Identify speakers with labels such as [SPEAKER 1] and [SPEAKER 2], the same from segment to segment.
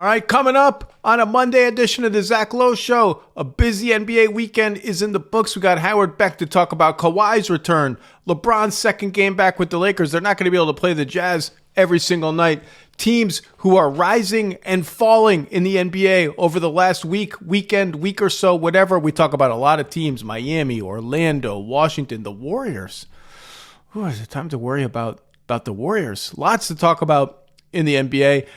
[SPEAKER 1] All right, coming up on a Monday edition of the Zach Lowe Show, a busy NBA weekend is in the books. We got Howard Beck to talk about Kawhi's return, LeBron's second game back with the Lakers. They're not going to be able to play the Jazz every single night. Teams who are rising and falling in the NBA over the last week or so, whatever. We talk about a lot of teams, Miami, Orlando, Washington, the Warriors. Ooh, is it time to worry about the Warriors? Lots to talk about in the NBA.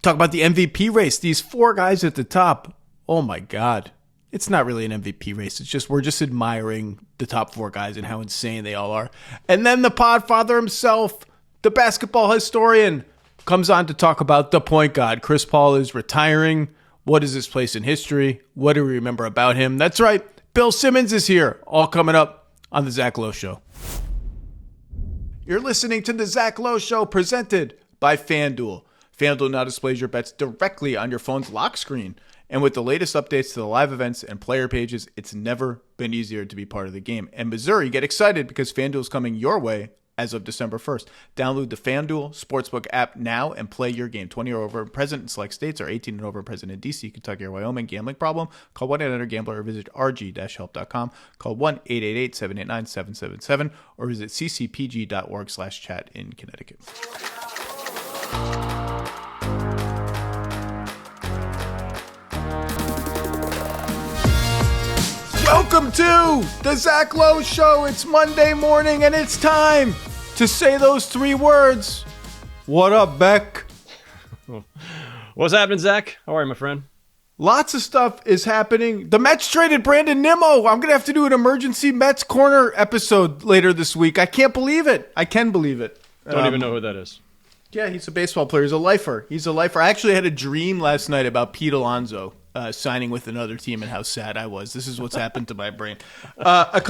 [SPEAKER 1] Talk about the MVP race. These four guys at the top. Oh my God. It's not really an MVP race. It's just, we're just admiring the top four guys and how insane they all are. And then the podfather himself, the basketball historian, comes on to talk about the point guard. Chris Paul is retiring. What is his place in history? What do we remember about him? That's right. Bill Simmons is here. All coming up on the Zach Lowe Show. You're listening to the Zach Lowe Show presented by FanDuel. FanDuel now displays your bets directly on your phone's lock screen. And with the latest updates to the live events and player pages, it's never been easier to be part of the game. And Missouri, get excited because FanDuel is coming your way as of December 1st. Download the FanDuel Sportsbook app now and play your game. 20 or over and present in select states, or 18 and over and present in D.C., Kentucky, or Wyoming. Gambling problem? Call 1-800-GAMBLER or visit rg-help.com. Call 1-888-789-777 or visit ccpg.org/chat in Connecticut. Welcome to the Zach Lowe Show. It's Monday morning and it's time to say those three words. What up, Beck?
[SPEAKER 2] What's happening, Zach? How are you, my friend?
[SPEAKER 1] Lots of stuff is happening. The Mets traded Brandon Nimmo. I'm going to have to do an emergency Mets Corner episode later this week. I can't believe it. I can believe it.
[SPEAKER 2] Don't even know who that is.
[SPEAKER 1] Yeah, he's a baseball player. He's a lifer. I actually had a dream last night about Pete Alonso signing with another team and how sad I was. This is what's happened to my brain. A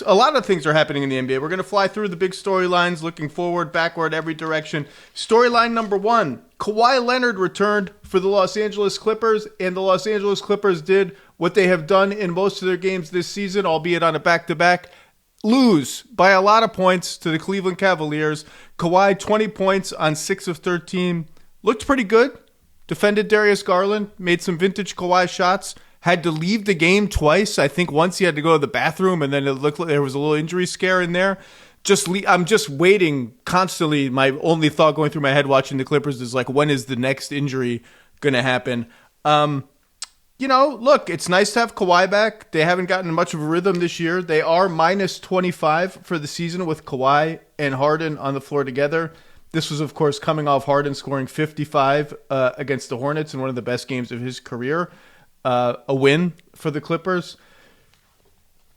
[SPEAKER 1] lot of things are happening in the NBA. We're going to fly through the big storylines, looking forward, backward, every direction. Storyline number one, Kawhi Leonard returned for the Los Angeles Clippers, and the Los Angeles Clippers did what they have done in most of their games this season, albeit on a back-to-back. Lose by a lot of points to the Cleveland Cavaliers. Kawhi, 20 points on 6 of 13. Looked pretty good. Defended Darius Garland. Made some vintage Kawhi shots. Had to leave the game twice. I think once he had to go to the bathroom, and then it looked like there was a little injury scare in there. I'm just waiting constantly. My only thought going through my head watching the Clippers is like, when is the next injury going to happen? Look, it's nice to have Kawhi back. They haven't gotten much of a rhythm this year. They are minus 25 for the season with Kawhi and Harden on the floor together. This was, of course, coming off Harden scoring 55 against the Hornets in one of the best games of his career. A win for the Clippers.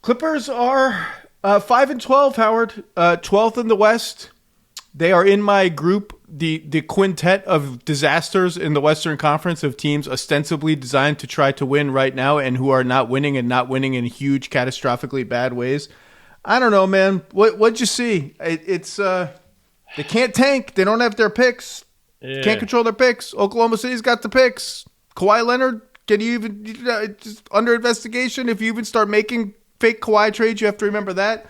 [SPEAKER 1] Clippers are 5-12, Howard. 12th in the West. They are in my group, the quintet of disasters in the Western Conference of teams ostensibly designed to try to win right now and who are not winning in huge, catastrophically bad ways. I don't know, man. What'd you see? They can't tank. They don't have their picks. Yeah. Can't control their picks. Oklahoma City's got the picks. Kawhi Leonard, can you even just under investigation? If you even start making fake Kawhi trades, you have to remember that.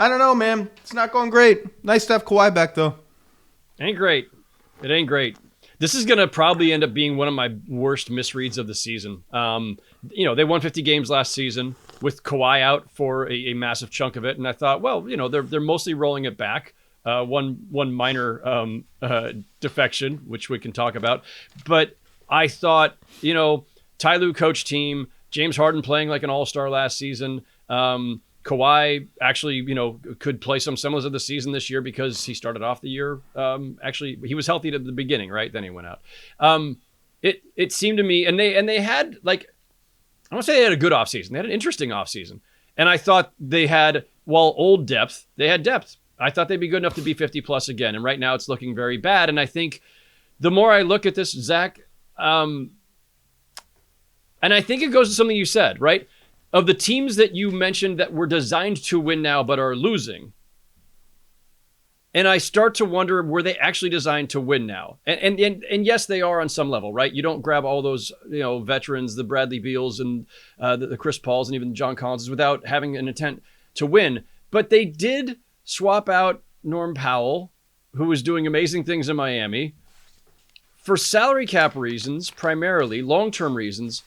[SPEAKER 1] I don't know, man. It's not going great. Nice to have Kawhi back, though.
[SPEAKER 2] Ain't great. It ain't great. This is going to probably end up being one of my worst misreads of the season. They won 50 games last season with Kawhi out for a massive chunk of it. And I thought, well, they're mostly rolling it back. One minor defection, which we can talk about. But I thought, Ty Lue coach team, James Harden playing like an all-star last season. Kawhi actually, could play some semblance of the season this year because he started off the year. Actually, he was healthy at the beginning, right? Then he went out. It seemed to me, and they had I don't say they had a good offseason. They had an interesting offseason. And I thought they had, old depth, they had depth. I thought they'd be good enough to be 50 plus again. And right now it's looking very bad. And I think the more I look at this, Zach, and I think it goes to something you said, right? Of the teams that you mentioned that were designed to win now but are losing, and I start to wonder, were they actually designed to win now? And yes, they are on some level, right? You don't grab all those veterans, the Bradley Beals and the Chris Pauls and even John Collinses without having an intent to win. But they did swap out Norm Powell, who was doing amazing things in Miami, for salary cap reasons, primarily long-term reasons,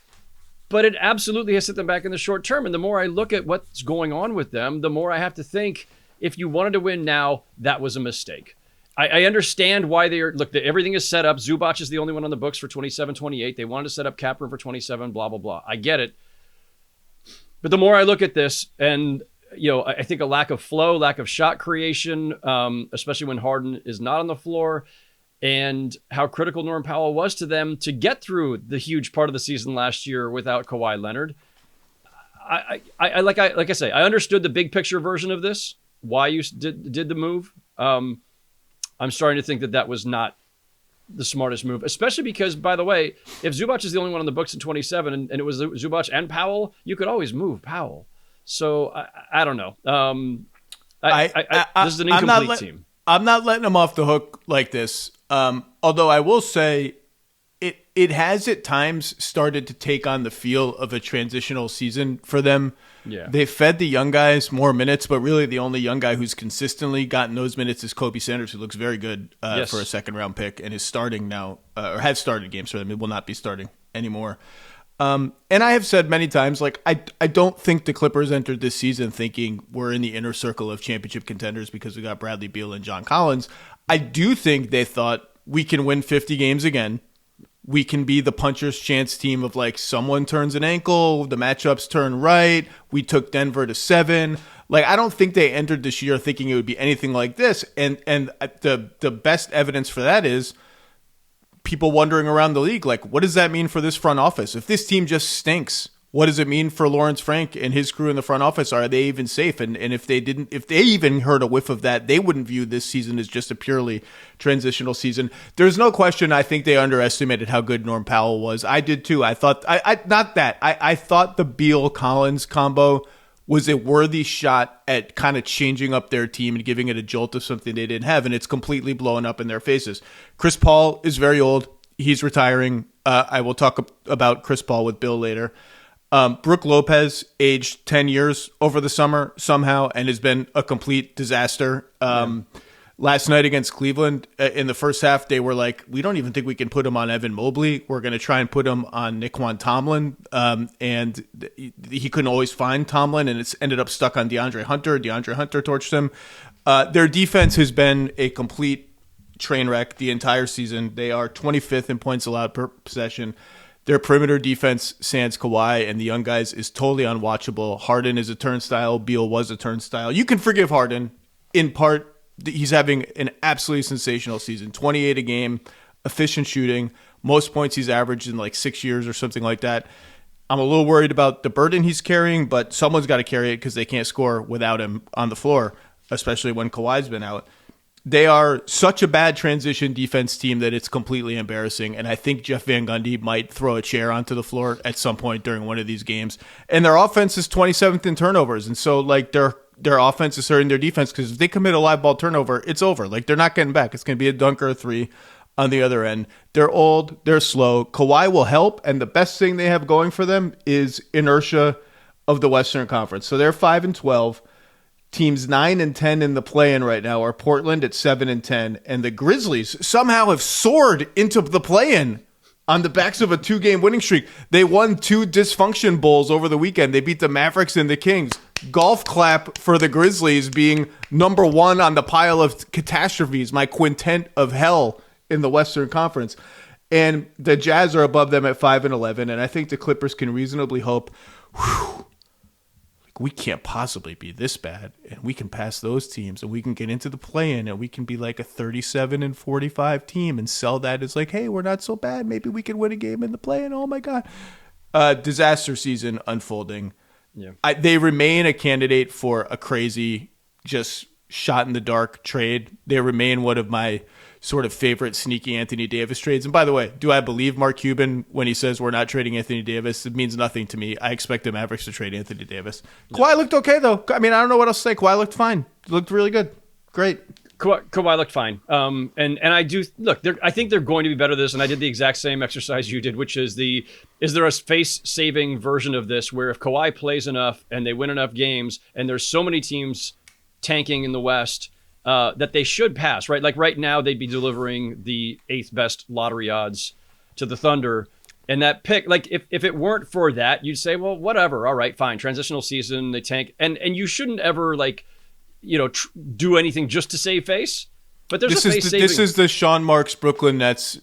[SPEAKER 2] but it absolutely has set them back in the short term. And the more I look at what's going on with them, the more I have to think, if you wanted to win now, that was a mistake. I understand why everything is set up. Zubac is the only one on the books for 27, 28. They wanted to set up cap room for 27, blah, blah, blah. I get it. But the more I look at this, and I think a lack of flow, lack of shot creation, especially when Harden is not on the floor, and how critical Norm Powell was to them to get through the huge part of the season last year without Kawhi Leonard. Like I say, I understood the big picture version of this, why you did the move. I'm starting to think that was not the smartest move, especially because, by the way, if Zubac is the only one on the books in 27 and it was Zubac and Powell, you could always move Powell. So I don't know. This is an incomplete team.
[SPEAKER 1] I'm not letting them off the hook like this. Although I will say it has at times started to take on the feel of a transitional season for them.
[SPEAKER 2] Yeah.
[SPEAKER 1] They fed the young guys more minutes, but really the only young guy who's consistently gotten those minutes is Kobe Sanders, who looks very good for a second-round pick and is starting now, or has started games for them. It will not be starting anymore. And I have said many times, I don't think the Clippers entered this season thinking we're in the inner circle of championship contenders because we got Bradley Beal and John Collins. I do think they thought we can win 50 games again. We can be the puncher's chance team of someone turns an ankle, the matchups turn right. We took Denver to 7. I don't think they entered this year thinking it would be anything like this. And the best evidence for that is people wondering around the league, what does that mean for this front office? If this team just stinks, what does it mean for Lawrence Frank and his crew in the front office? Are they even safe? And if they even heard a whiff of that, they wouldn't view this season as just a purely transitional season. There's no question. I think they underestimated how good Norm Powell was. I did too. I thought I thought the Beal Collins combo was a worthy shot at kind of changing up their team and giving it a jolt of something they didn't have, and it's completely blown up in their faces. Chris Paul is very old. He's retiring. I will talk about Chris Paul with Bill later. Brook Lopez aged 10 years over the summer somehow and has been a complete disaster. Last night against Cleveland, in the first half, they were like, we don't even think we can put him on Evan Mobley. We're going to try and put him on Naquan Tomlin. And he couldn't always find Tomlin, and it's ended up stuck on DeAndre Hunter. DeAndre Hunter torched him. Their defense has been a complete train wreck the entire season. They are 25th in points allowed per possession. Their perimeter defense, sans Kawhi and the young guys, is totally unwatchable. Harden is a turnstile. Beal was a turnstile. You can forgive Harden. In part, he's having an absolutely sensational season. 28 a game, efficient shooting, most points he's averaged in 6 years or something like that. I'm a little worried about the burden he's carrying, but someone's got to carry it because they can't score without him on the floor, especially when Kawhi's been out. They are such a bad transition defense team that it's completely embarrassing, and I think Jeff Van Gundy might throw a chair onto the floor at some point during one of these games. And their offense is 27th in turnovers, and so their offense is hurting their defense because if they commit a live ball turnover, it's over. They're not getting back. It's going to be a dunk or a three on the other end. They're old. They're slow. Kawhi will help, and the best thing they have going for them is inertia of the Western Conference. So they're 5-12. Teams 9 and 10 in the play-in right now are Portland at 7 and 10, and the Grizzlies somehow have soared into the play-in on the backs of a 2-game winning streak. They won 2 dysfunction bowls over the weekend. They beat the Mavericks and the Kings. Golf clap for the Grizzlies being number 1 on the pile of catastrophes, my quintet of hell in the Western Conference. And the Jazz are above them at 5 and 11, and I think the Clippers can reasonably hope, we can't possibly be this bad, and we can pass those teams, and we can get into the play-in, and we can be a 37 and 45 team and sell that as hey, we're not so bad. Maybe we can win a game in the play-in. Oh my God. Disaster season unfolding.
[SPEAKER 2] Yeah.
[SPEAKER 1] They remain a candidate for a crazy, just shot in the dark trade. They remain one of my sort of favorite sneaky Anthony Davis trades. And by the way, do I believe Mark Cuban when he says we're not trading Anthony Davis? It means nothing to me. I expect the Mavericks to trade Anthony Davis. Yeah. Kawhi looked okay, though. I mean, I don't know what else to say. Kawhi looked fine. He looked really good. Great.
[SPEAKER 2] Kawhi looked fine. And I do look. I think they're going to be better at this. And I did the exact same exercise you did, which is is there a face-saving version of this where if Kawhi plays enough and they win enough games, and there's so many teams tanking in the West, that they should pass, right? Like right now, they'd be delivering the 8th best lottery odds to the Thunder. And that pick, like if it weren't for that, you'd say, well, whatever. All right, fine. Transitional season, they tank. And you shouldn't ever do anything just to save face. But there's
[SPEAKER 1] this is the Sean Marks Brooklyn Nets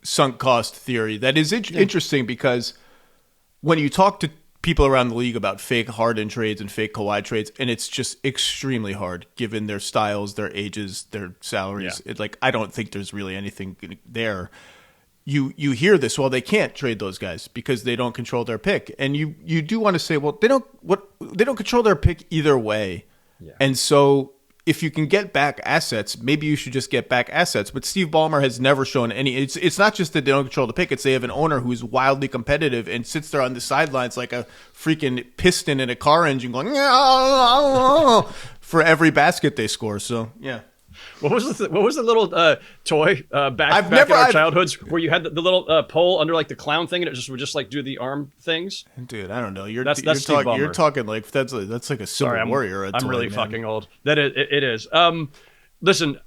[SPEAKER 1] sunk cost theory. That is interesting because when you talk to people around the league about fake Harden trades and fake Kawhi trades, and it's just extremely hard given their styles, their ages, their salaries.
[SPEAKER 2] Yeah.
[SPEAKER 1] I don't think there's really anything there. You hear this, well, they can't trade those guys because they don't control their pick, and you do want to say, well, they don't control their pick either way, and so if you can get back assets, maybe you should just get back assets. But Steve Ballmer has never shown any. It's not just that they don't control the pick; it's they have an owner who's wildly competitive and sits there on the sidelines like a freaking piston in a car engine, going for every basket they score. So yeah.
[SPEAKER 2] What was the little toy back in our childhoods where you had the little pole under like the clown thing and it would just like do the arm things?
[SPEAKER 1] Dude, I don't know. You're talking like that's like a Civil Warrior.
[SPEAKER 2] I'm really fucking old. That it is. Listen,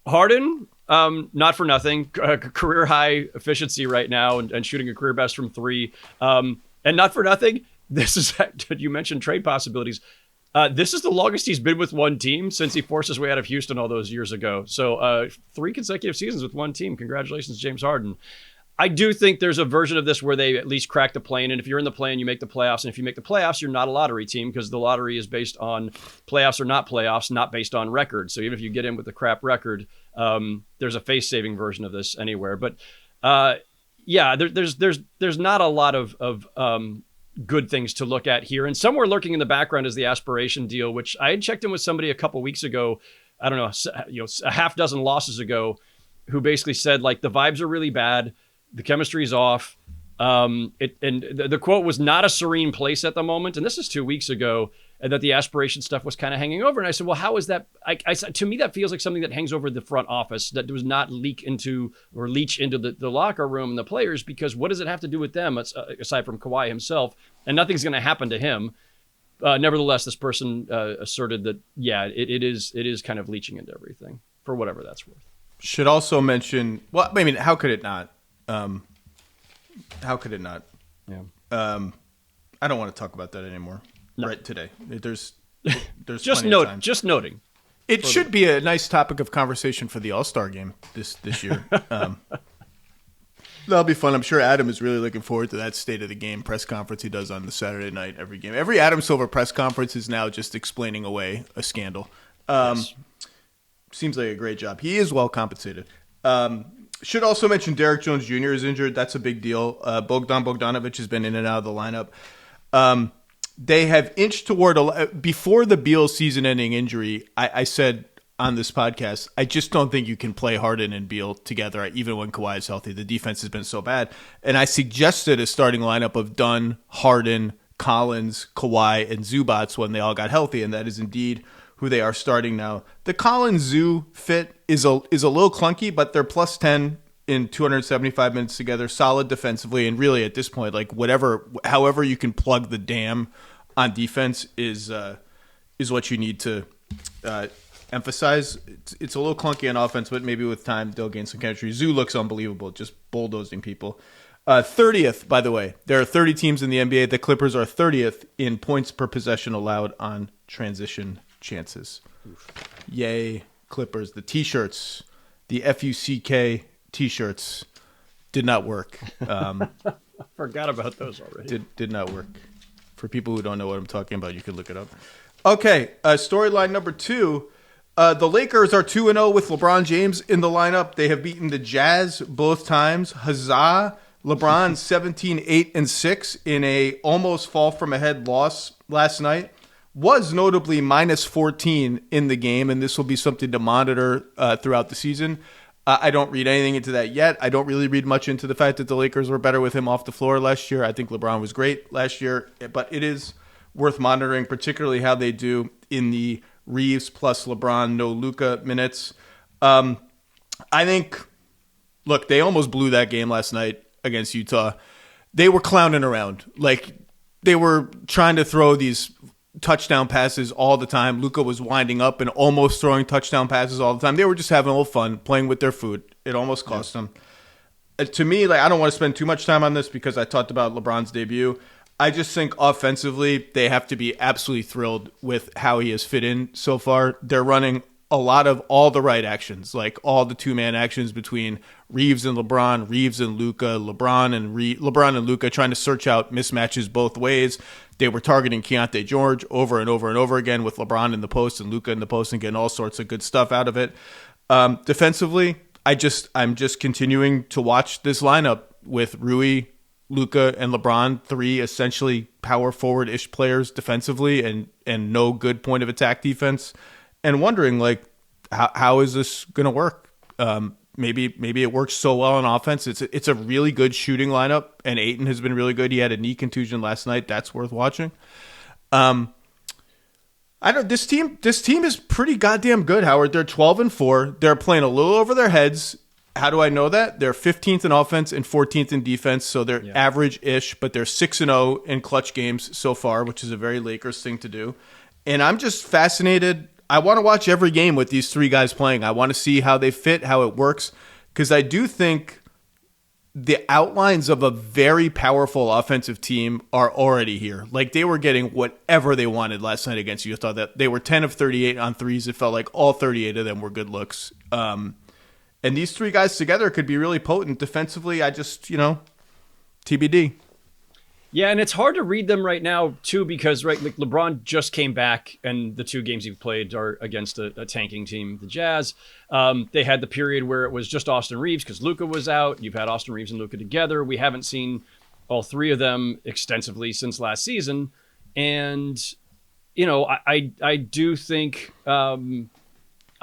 [SPEAKER 2] Harden, not for nothing, career high efficiency right now and shooting a career best from 3. And not for nothing, this is you mentioned trade possibilities. This is the longest he's been with one team since he forced his way out of Houston all those years ago. So 3 consecutive seasons with one team. Congratulations, James Harden. I do think there's a version of this where they at least crack the play-in. And if you're in the play-in, you make the playoffs. And if you make the playoffs, you're not a lottery team because the lottery is based on playoffs or not playoffs, not based on record. So even if you get in with a crap record, there's a face-saving version of this anywhere. But there's not a lot of good things to look at here. And somewhere lurking in the background is the aspiration deal, which I had checked in with somebody a couple weeks ago, I don't know, a half dozen losses ago, who basically said like the vibes are really bad, the chemistry's off. The quote was not a serene place at the moment. And this is 2 weeks ago, and that the aspiration stuff was kind of hanging over. And I said, well, how is that? I said, to me, that feels like something that hangs over the front office that does not leak into or leach into the locker room and the players, because what does it have to do with them aside from Kawhi himself? And nothing's going to happen to him. Nevertheless, this person asserted that, it is kind of leaching into everything for whatever that's worth.
[SPEAKER 1] Should also mention, well, I mean, how could it not? How could it not?
[SPEAKER 2] Yeah.
[SPEAKER 1] I don't want to talk about that anymore. No. Right today. There's
[SPEAKER 2] just noting.
[SPEAKER 1] It should be a nice topic of conversation for the All-Star game this year. That'll be fun. I'm sure Adam is really looking forward to that state of the game press conference he does on the Saturday night every game. Every Adam Silver press conference is now just explaining away a scandal.
[SPEAKER 2] Yes.
[SPEAKER 1] Seems like a great job. He is well compensated. Should also mention Derek Jones Jr. is injured. That's a big deal. Bogdan Bogdanovic has been in and out of the lineup. They have inched toward before the Beal season-ending injury. I said on this podcast, I just don't think you can play Harden and Beal together, even when Kawhi is healthy. The defense has been so bad, and I suggested a starting lineup of Dunn, Harden, Collins, Kawhi, and Zubats when they all got healthy, and that is indeed who they are starting now. The Collins-Zoo fit is a little clunky, but they're plus 10 in 275 minutes together, solid defensively, and really at this point, like however you can plug the dam on defense is what you need to emphasize. It's a little clunky on offense, but maybe with time they'll gain some chemistry. Zoo looks unbelievable, just bulldozing people. 30th, by the way. There are 30 teams in the NBA. The Clippers are 30th in points per possession allowed on transition chances. Oof. Yay, Clippers. The T-shirts, the FUCK T-shirts did not work.
[SPEAKER 2] Forgot about those already.
[SPEAKER 1] Did not work. For people who don't know what I'm talking about, you can look it up. Okay, storyline number 2. The Lakers are 2-0 with LeBron James in the lineup. They have beaten the Jazz both times. Huzzah. LeBron 17-8-6 in a almost fall from ahead loss last night. Was notably minus 14 in the game, and this will be something to monitor throughout the season. I don't read anything into that yet. I don't really read much into the fact that the Lakers were better with him off the floor last year. I think LeBron was great last year, but it is worth monitoring, particularly how they do in the Reeves plus LeBron, no Luka minutes. I think, look, they almost blew that game last night against Utah. They were clowning around. Like, they were trying to throw these touchdown passes all the time. Luka was winding up and almost throwing touchdown passes all the time. They were just having a little fun playing with their food. It almost cost them. To me, like, I don't want to spend too much time on this because I talked about LeBron's debut. I just think offensively, they have to be absolutely thrilled with how he has fit in so far. They're running a lot of all the right actions, like all the two-man actions between Reeves and LeBron, Reeves and Luka, LeBron and Luka, trying to search out mismatches both ways. They were targeting Keontae George over and over and over again with LeBron in the post and Luka in the post and getting all sorts of good stuff out of it. Defensively, I'm just continuing to watch this lineup with Rui, Luka, and LeBron, three essentially power forward-ish players defensively and no good point of attack defense, and wondering, like, how is this going to work? Maybe it works so well on offense. It's a really good shooting lineup, and Ayton has been really good. He had a knee contusion last night. That's worth watching. This team is pretty goddamn good, Howard. They're 12-4. They're playing a little over their heads. How do I know that? They're 15th in offense and 14th in defense, so they're average-ish, but they're 6-0 in clutch games so far, which is a very Lakers thing to do. And I'm just fascinated. I want to watch every game with these three guys playing. I want to see how they fit, how it works, because I do think the outlines of a very powerful offensive team are already here. Like, they were getting whatever they wanted last night against Utah. That they were 10 of 38 on threes. It felt like all 38 of them were good looks. And these three guys together could be really potent defensively. I just, TBD.
[SPEAKER 2] Yeah, and it's hard to read them right now, too, because like LeBron just came back, and the two games he played are against a tanking team, the Jazz. They had the period where it was just Austin Reeves because Luka was out. You've had Austin Reeves and Luka together. We haven't seen all three of them extensively since last season. And, I do think...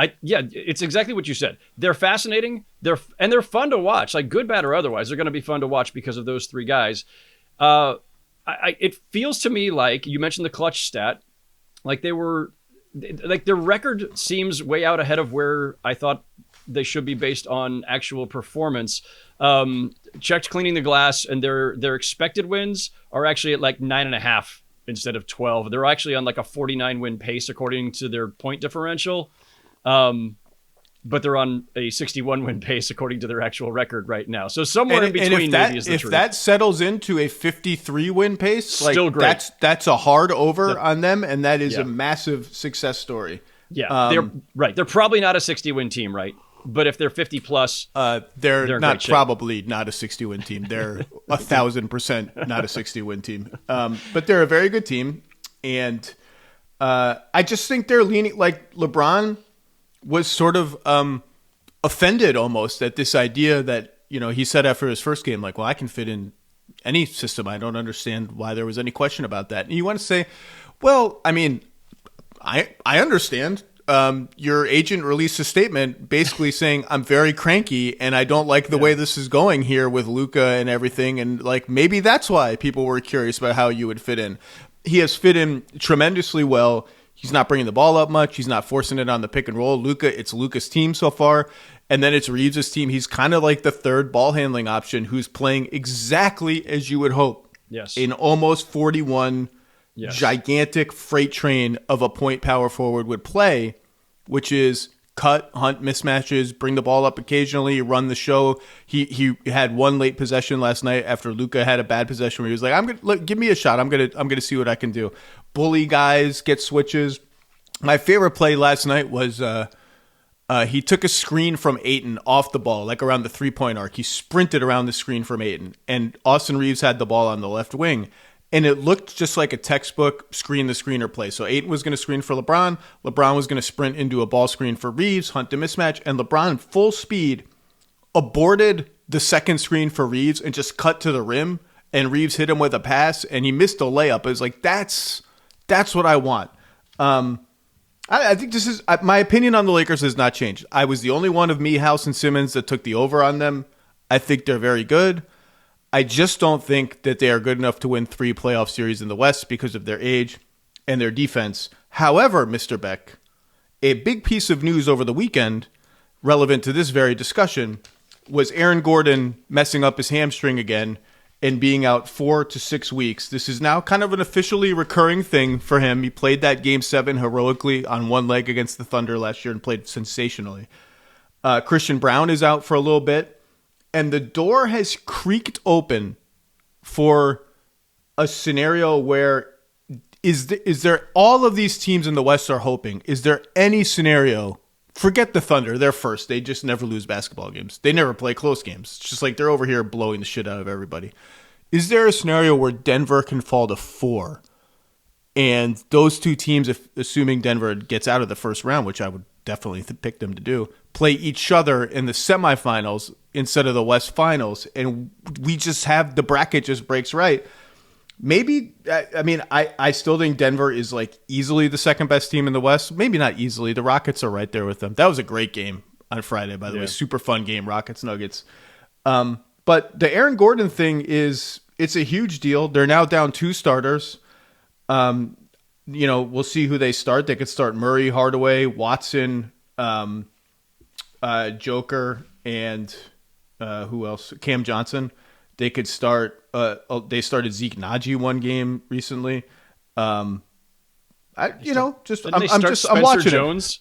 [SPEAKER 2] it's exactly what you said. They're fascinating. They're fun to watch. Like, good, bad, or otherwise, they're going to be fun to watch because of those three guys. It feels to me like you mentioned the clutch stat, like their record seems way out ahead of where I thought they should be based on actual performance. Checked cleaning the glass, and their expected wins are actually at like 9.5 instead of 12. They're actually on like a 49 win pace according to their point differential. But they're on a 61 win pace according to their actual record right now. So somewhere in between maybe is the truth. If
[SPEAKER 1] that settles into a 53 win pace,
[SPEAKER 2] still great.
[SPEAKER 1] That's a hard over on them, and that is a massive success story.
[SPEAKER 2] Yeah, they're right. They're probably not a 60 win team, right? But if they're 50 plus,
[SPEAKER 1] they're not probably not a 60 win team. They're 1,000% not a 60 win team. But they're a very good team, and I just think they're leaning like LeBron was sort of offended almost at this idea that, he said after his first game, like, well, I can fit in any system. I don't understand why there was any question about that. And you want to say, well, I mean, I understand. Your agent released a statement basically saying, I'm very cranky and I don't like the way this is going here with Luka and everything. And like, maybe that's why people were curious about how you would fit in. He has fit in tremendously well. He's not bringing the ball up much. He's not forcing it on the pick and roll. It's Luka's team so far. And then it's Reeves' team. He's kind of like the third ball handling option who's playing exactly as you would hope.
[SPEAKER 2] Yes.
[SPEAKER 1] In almost 41 gigantic freight train of a point power forward would play, which is cut, hunt mismatches, bring the ball up occasionally, run the show. He had one late possession last night after Luka had a bad possession where he was like, give me a shot. I'm gonna see what I can do. Bully guys, get switches. My favorite play last night was he took a screen from Ayton off the ball, like around the 3-point arc. He sprinted around the screen from Ayton, and Austin Reeves had the ball on the left wing. And it looked just like a textbook screen-the-screener play. So Ayton was going to screen for LeBron. LeBron was going to sprint into a ball screen for Reeves, hunt the mismatch. And LeBron, full speed, aborted the second screen for Reeves and just cut to the rim. And Reeves hit him with a pass, and he missed a layup. It was like, that's what I want. I think this is my opinion on the Lakers has not changed. I was the only one of me, House, and Simmons that took the over on them. I think they're very good. I just don't think that they are good enough to win 3 playoff series in the West because of their age and their defense. However, Mr. Beck, a big piece of news over the weekend relevant to this very discussion was Aaron Gordon messing up his hamstring again and being out 4 to 6 weeks. This is now kind of an officially recurring thing for him. He played that Game 7 heroically on one leg against the Thunder last year and played sensationally. Christian Braun is out for a little bit, and the door has creaked open for a scenario where is there all of these teams in the West are hoping. Is there any scenario? Forget the Thunder. They're first. They just never lose basketball games. They never play close games. It's just like they're over here blowing the shit out of everybody. Is there a scenario where Denver can fall to 4? And those two teams, assuming Denver gets out of the first round, which I would definitely pick them to do, play each other in the semifinals instead of the West Finals. And we just have the bracket just breaks right. Maybe, I mean, I still think Denver is like easily the second best team in the West. Maybe not easily. The Rockets are right there with them. That was a great game on Friday, by the way. Super fun game, Rockets Nuggets. But the Aaron Gordon thing it's a huge deal. They're now down 2 starters. We'll see who they start. They could start Murray, Hardaway, Watson, Joker, and who else? Cam Johnson. They could start. They started Zeke Naji one game recently. I'm watching
[SPEAKER 2] Jones.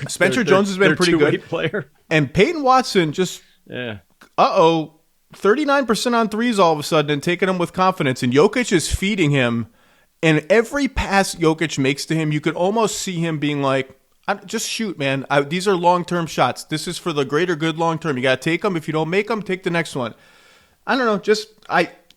[SPEAKER 1] Spencer Jones has been pretty good.
[SPEAKER 2] Player.
[SPEAKER 1] And Peyton Watson just 39% on threes all of a sudden and taking them with confidence. And Jokic is feeding him. And every pass Jokic makes to him, you could almost see him being like, just shoot, man. These are long-term shots. This is for the greater good long-term. You got to take them. If you don't make them, take the next one. I don't know.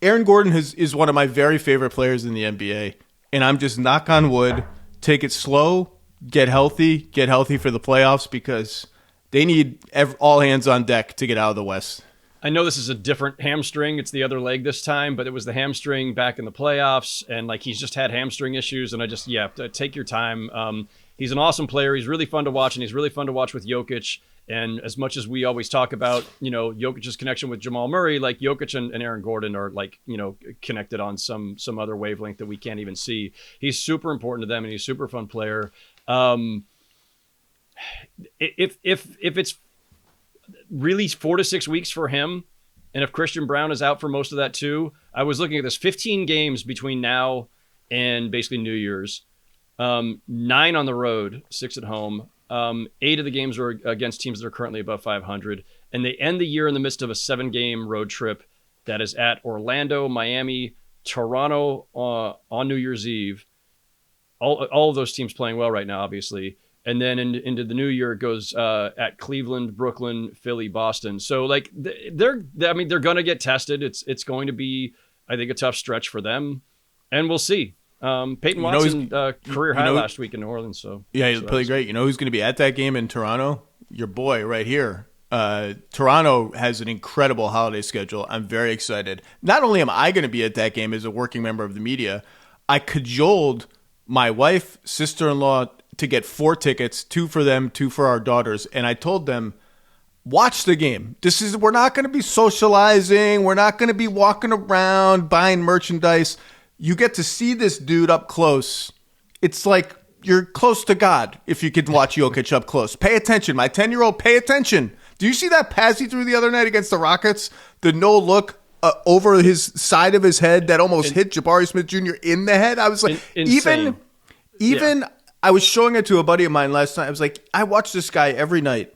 [SPEAKER 1] Aaron Gordon is one of my very favorite players in the NBA. And I'm just knock on wood, take it slow, get healthy for the playoffs because they need all hands on deck to get out of the West.
[SPEAKER 2] I know this is a different hamstring. It's the other leg this time, but it was the hamstring back in the playoffs. And like, he's just had hamstring issues. And take your time. He's an awesome player. He's really fun to watch, and he's really fun to watch with Jokic. And as much as we always talk about, Jokic's connection with Jamal Murray, like Jokic and Aaron Gordon are like, connected on some other wavelength that we can't even see. He's super important to them, and he's a super fun player. If it's really 4 to 6 weeks for him, and if Christian Braun is out for most of that too, I was looking at this 15 games between now and basically New Year's, 9 on the road, 6 at home. 8 of the games were against teams that are currently above 500, and they end the year in the midst of a 7-game road trip that is at Orlando, Miami, Toronto on New Year's Eve. All of those teams playing well right now, obviously. And then into the new year, it goes at Cleveland, Brooklyn, Philly, Boston. So like they're going to get tested. It's going to be, I think, a tough stretch for them, and we'll see. Peyton Watson career high last week in New Orleans. So
[SPEAKER 1] yeah, he played great. You know who's going to be at that game in Toronto? Your boy right here. Toronto has an incredible holiday schedule. I'm very excited. Not only am I going to be at that game as a working member of the media, I cajoled my wife, sister-in-law to get 4 tickets, 2 for them, 2 for our daughters. And I told them, watch the game. We're not going to be socializing. We're not going to be walking around buying merchandise. You get to see this dude up close. It's like you're close to God if you can watch Jokic up close. Pay attention. My 10-year-old, pay attention. Do you see that pass he threw the other night against the Rockets? The no look over his side of his head that almost hit Jabari Smith Jr. in the head. I was like, even I was showing it to a buddy of mine last night. I was like, I watch this guy every night.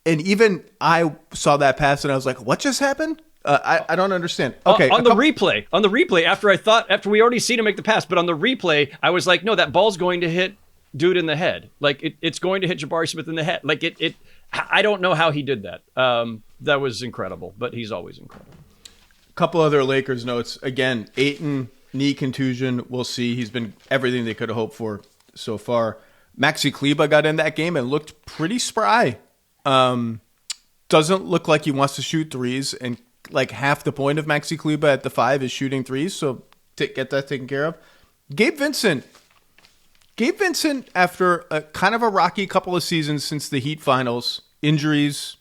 [SPEAKER 1] And even I saw that pass and I was like, what just happened? I don't understand. Okay.
[SPEAKER 2] On the replay, after we already seen him make the pass, but on the replay, I was like, no, that ball's going to hit dude in the head. Like it's going to hit Jabari Smith in the head. Like I don't know how he did that. That was incredible, but he's always incredible.
[SPEAKER 1] A couple other Lakers notes. Again, Ayton, knee contusion. We'll see. He's been everything they could have hoped for so far. Maxi Kleber got in that game and looked pretty spry. Doesn't look like he wants to shoot threes, and like half the point of Maxi Kleber at the 5 is shooting threes, so get that taken care of. Gabe Vincent, after a kind of a rocky couple of seasons since the Heat finals, injuries,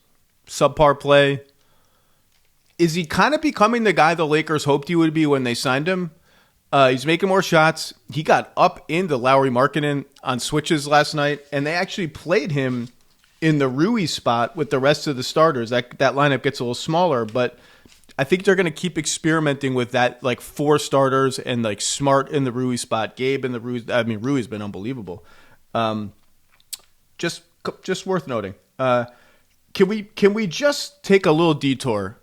[SPEAKER 1] subpar play, is he kind of becoming the guy the Lakers hoped he would be when they signed him? He's making more shots. He got up into Lauri Markkanen on switches last night, and they actually played him in the Rui spot with the rest of the starters. That lineup gets a little smaller, but I think they're going to keep experimenting with that, like 4 starters and like Smart in the Rui spot, Gabe in the Rui. I mean, Rui's been unbelievable. Just worth noting. Can we just take a little detour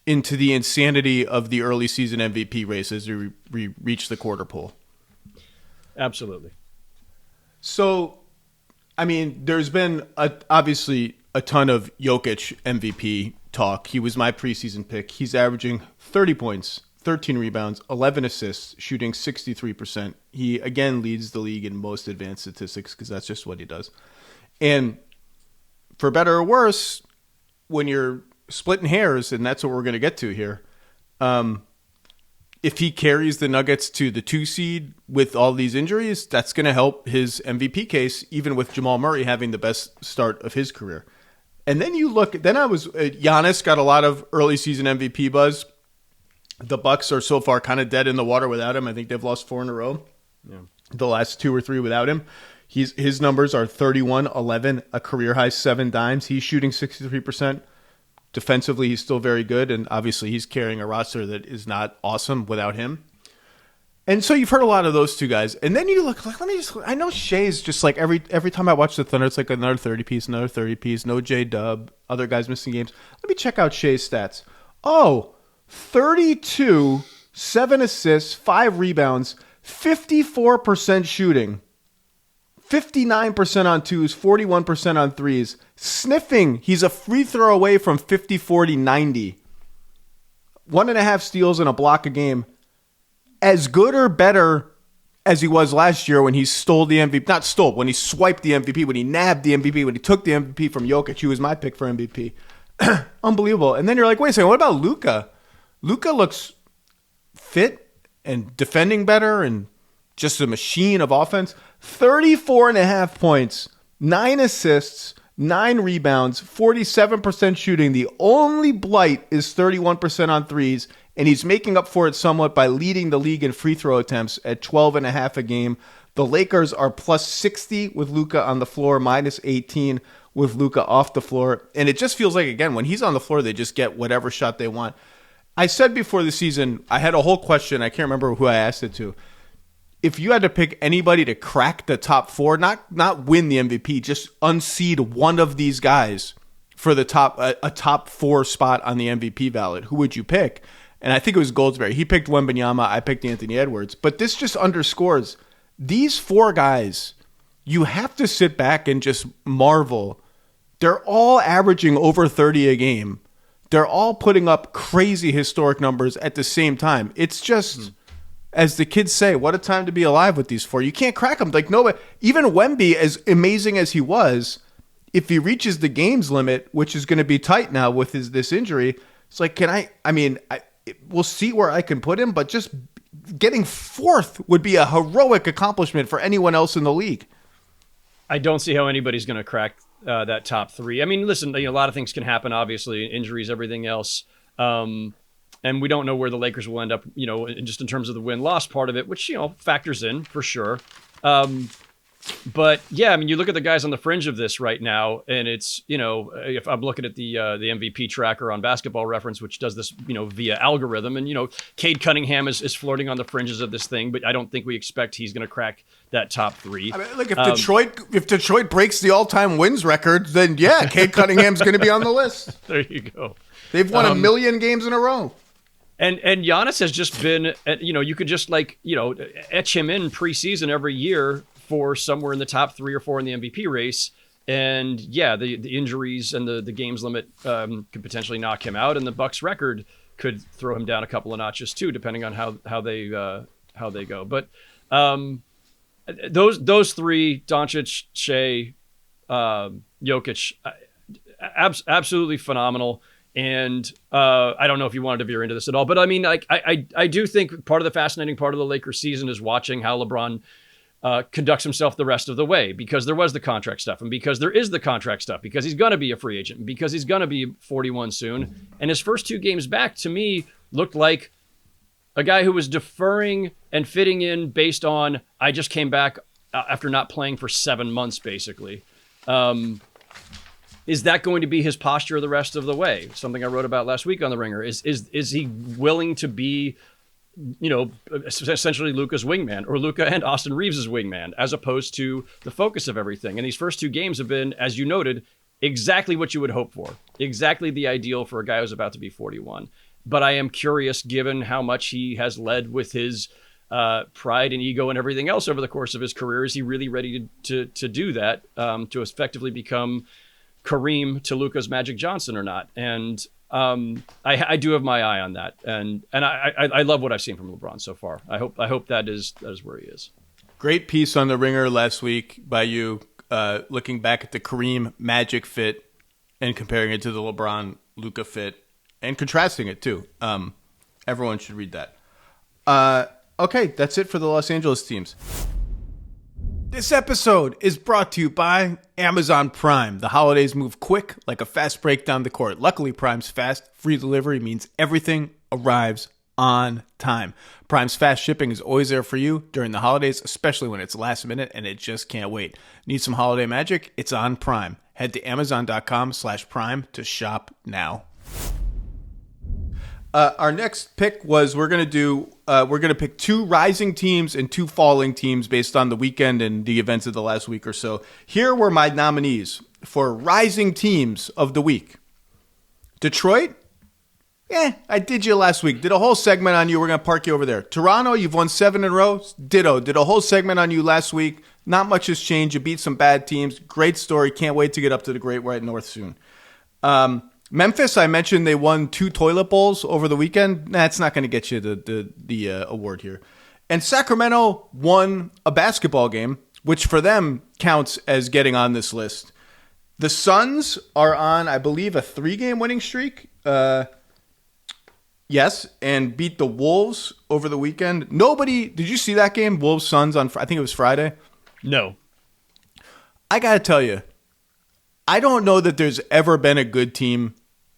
[SPEAKER 1] into the insanity of the early season MVP race as we reach the quarter pole?
[SPEAKER 2] Absolutely.
[SPEAKER 1] So, I mean, there's been obviously a ton of Jokic MVP talk. He was my preseason pick. He's averaging 30 points, 13 rebounds, 11 assists, shooting 63%. He, again, leads the league in most advanced statistics because that's just what he does. And for better or worse, when you're splitting hairs, and that's what we're going to get to here, if he carries the Nuggets to the 2 seed with all these injuries, that's going to help his MVP case, even with Jamal Murray having the best start of his career. And then Giannis got a lot of early season MVP buzz. The Bucks are so far kind of dead in the water without him. I think they've lost 4 in a row. Yeah. The last 2 or 3 without him. His numbers are 31, 11, a career high 7 dimes. He's shooting 63%. Defensively, he's still very good, and obviously he's carrying a roster that is not awesome without him. And so you've heard a lot of those 2 guys. And then you look, like, I know Shea's just like every time I watch the Thunder, it's like another 30 piece, no J-Dub, other guys missing games. Let me check out Shea's stats. Oh, 32, 7 assists, 5 rebounds, 54% shooting. 59% on 2s, 41% on 3s. Sniffing, he's a free throw away from 50, 40, 90. 1.5 steals and a block a game. As good or better as he was last year when he stole the MVP. Not stole, when he swiped the MVP, when he nabbed the MVP, when he took the MVP from Jokic. He was my pick for MVP. Unbelievable. And then you're like, wait a second, what about Luka? Luka looks fit and defending better and just a machine of offense. 34.5 points, 9 assists, 9 rebounds, 47% shooting. The only blight is 31% on 3s, and he's making up for it somewhat by leading the league in free throw attempts at 12.5 a game. The Lakers are plus 60 with Luka on the floor, minus 18 with Luka off the floor. And it just feels like, again, when he's on the floor, they just get whatever shot they want. I said before the season, I had a whole question. I can't remember who I asked it to. If you had to pick anybody to crack the top 4, not win the MVP, just unseed one of these guys for the top 4 spot on the MVP ballot, who would you pick? And I think it was Goldsberry. He picked Wembanyama. I picked Anthony Edwards. But this just underscores these 4 guys. You have to sit back and just marvel. They're all averaging over 30 a game. They're all putting up crazy historic numbers at the same time. It's just... As the kids say, what a time to be alive with these 4. You can't crack them. Like, no, even Wemby, as amazing as he was, if he reaches the games limit, which is going to be tight now with this injury, it's like, we'll see where I can put him, but just getting 4th would be a heroic accomplishment for anyone else in the league.
[SPEAKER 2] I don't see how anybody's going to crack that top 3. I mean, listen, a lot of things can happen, obviously, injuries, everything else. And we don't know where the Lakers will end up, just in terms of the win-loss part of it, which, factors in for sure. But yeah, I mean, you look at the guys on the fringe of this right now, and it's, if I'm looking at the MVP tracker on Basketball Reference, which does this, via algorithm, and, Cade Cunningham is flirting on the fringes of this thing, but I don't think we expect he's going to crack that top 3.
[SPEAKER 1] I mean, look, if Detroit breaks the all-time wins record, then yeah, Cade Cunningham's going to be on the list.
[SPEAKER 2] There you go.
[SPEAKER 1] They've won 1 million games in a row.
[SPEAKER 2] And Giannis has just been, you could just etch him in preseason every year for somewhere in the top 3 or 4 in the MVP race. And yeah, the injuries and the games limit could potentially knock him out, and the Bucks record could throw him down a couple of notches too, depending on how they go. But those 3, Doncic, Shea, Jokic, absolutely phenomenal. And I don't know if you wanted to veer into this at all, but I mean, I do think part of the fascinating part of the Lakers season is watching how LeBron conducts himself the rest of the way, because there was the contract stuff, and because there is the contract stuff, because he's going to be a free agent, and because he's going to be 41 soon. And his first 2 games back, to me, looked like a guy who was deferring and fitting in based on, I just came back after not playing for 7 months, basically. Is that going to be his posture the rest of the way? Something I wrote about last week on The Ringer. Is he willing to be, essentially Luka's wingman, or Luka and Austin Reeves' wingman, as opposed to the focus of everything? And these first 2 games have been, as you noted, exactly what you would hope for. Exactly the ideal for a guy who's about to be 41. But I am curious, given how much he has led with his pride and ego and everything else over the course of his career, is he really ready to do that, to effectively become Kareem to Luka's Magic Johnson or not? And I do have my eye on that, and I love what I've seen from LeBron so far. I hope that is where he is.
[SPEAKER 1] Great piece on The Ringer last week by you, looking back at the Kareem Magic fit and comparing it to the LeBron Luka fit and contrasting it too. Everyone should read that. Okay, that's it for the Los Angeles teams. This episode is brought to you by Amazon Prime. The holidays move quick, like a fast break down the court. Luckily, Prime's fast, free delivery means everything arrives on time. Prime's fast shipping is always there for you during the holidays, especially when it's last minute and it just can't wait. Need some holiday magic? It's on Prime. Head to amazon.com/prime to shop now. Our next pick was we're gonna pick 2 rising teams and 2 falling teams based on the weekend and the events of the last week or so. Here were my nominees for rising teams of the week. Detroit, I did you last week. Did a whole segment on you. We're gonna park you over there. Toronto, you've won 7 in a row. Ditto. Did a whole segment on you last week. Not much has changed. You beat some bad teams. Great story. Can't wait to get up to the Great White North soon. Memphis, I mentioned they won 2 toilet bowls over the weekend. That's not going to get you the award here. And Sacramento won a basketball game, which for them counts as getting on this list. The Suns are on, I believe, a 3-game winning streak. Yes, and beat the Wolves over the weekend. Did you see that game? Wolves-Suns on, I think it was Friday?
[SPEAKER 2] No.
[SPEAKER 1] I got to tell you, I don't know that there's ever been a good team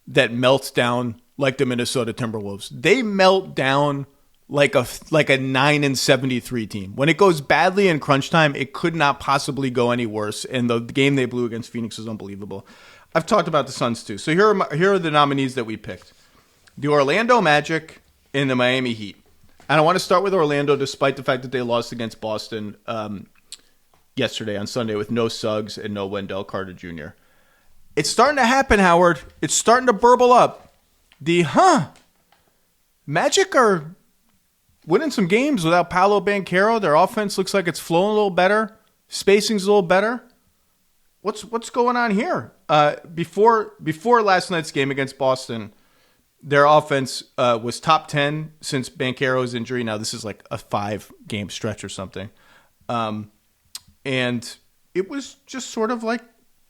[SPEAKER 1] that melts down like the Minnesota Timberwolves. They melt down like a 9-73 team. When it goes badly in crunch time, it could not possibly go any worse. And the game they blew against Phoenix was unbelievable. I've talked about the Suns too. So here are the nominees that we picked: the Orlando Magic and the Miami Heat. And I want to start with Orlando, despite the fact that they lost against Boston yesterday on Sunday with no Suggs and no Wendell Carter Jr. It's starting to happen, Howard. It's starting to burble up. The Magic are winning some games without Paolo Banchero. Their offense looks like it's flowing a little better. Spacing's a little better. What's going on here? Before last night's game against Boston, their offense was top 10 since Banchero's injury. Now this is like a 5-game stretch or something. And it was just sort of like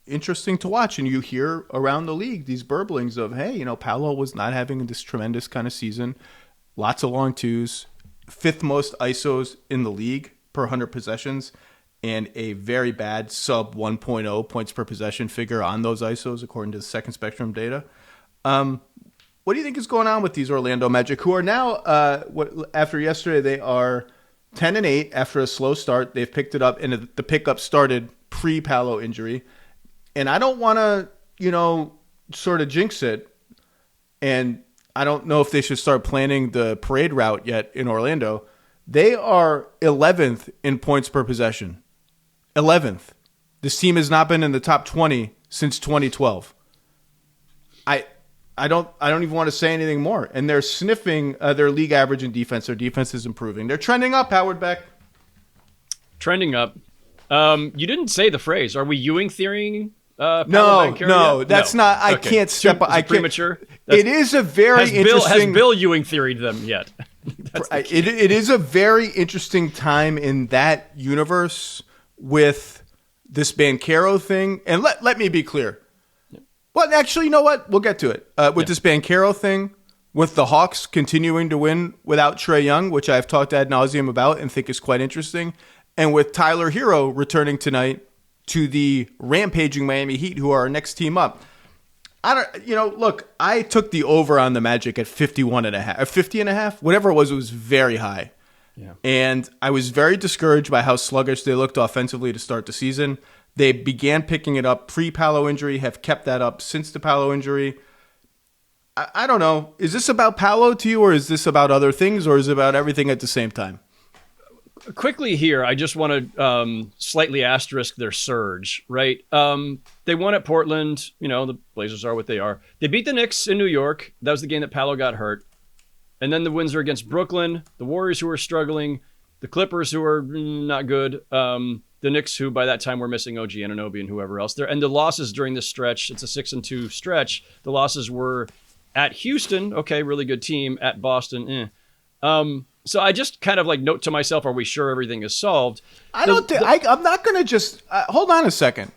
[SPEAKER 1] interesting to watch. And you hear around the league these burblings of, hey, Paolo was not having this tremendous kind of season. Lots of long twos, 5th most ISOs in the league per 100 possessions, and a very bad sub 1.0 points per possession figure on those ISOs, according to the Second Spectrum data. What do you think is going on with these Orlando Magic, who are now, after yesterday, they are 10-8 after a slow start. They've picked it up, and the pickup started pre-Paolo injury. And I don't want to, sort of jinx it. And I don't know if they should start planning the parade route yet in Orlando. They are 11th in points per possession. 11th. This team has not been in the top 20 since 2012. I don't even want to say anything more. And they're sniffing their league average in defense. Their defense is improving. They're trending up, Howard Beck.
[SPEAKER 2] Trending up. You didn't say the phrase. Are we Ewing theorying?
[SPEAKER 1] No, that's not. I
[SPEAKER 2] okay.
[SPEAKER 1] Can't step. I can't.
[SPEAKER 2] Premature.
[SPEAKER 1] It is a very interesting.
[SPEAKER 2] Has Bill Ewing theoried them yet?
[SPEAKER 1] It is a very interesting time in that universe with this Banchero thing. And let me be clear. Well, actually, you know what? We'll get to it. With this Banchero thing, with the Hawks continuing to win without Trae Young, which I've talked ad nauseum about and think is quite interesting, and with Tyler Hero returning tonight to the rampaging Miami Heat, who are our next team up. Look, I took the over on the Magic at 50.5, whatever it was very high. Yeah. And I was very discouraged by how sluggish they looked offensively to start the season. They began picking it up pre-Paolo injury, have kept that up since the Paolo injury. I don't know. Is this about Paolo to you, or is this about other things, or is it about everything at the same time?
[SPEAKER 2] Quickly here, I just want to slightly asterisk their surge, right? They won at Portland. The Blazers are what they are. They beat the Knicks in New York. That was the game that Paolo got hurt. And then the wins are against Brooklyn, the Warriors who are struggling, the Clippers who are not good, the Knicks who by that time were missing OG Anunoby and whoever else there. And the losses during this stretch, it's a 6-2 stretch. The losses were at Houston, okay, really good team. At Boston, So I just kind of note to myself, are we sure everything is solved?
[SPEAKER 1] I'm not going to just hold on a second.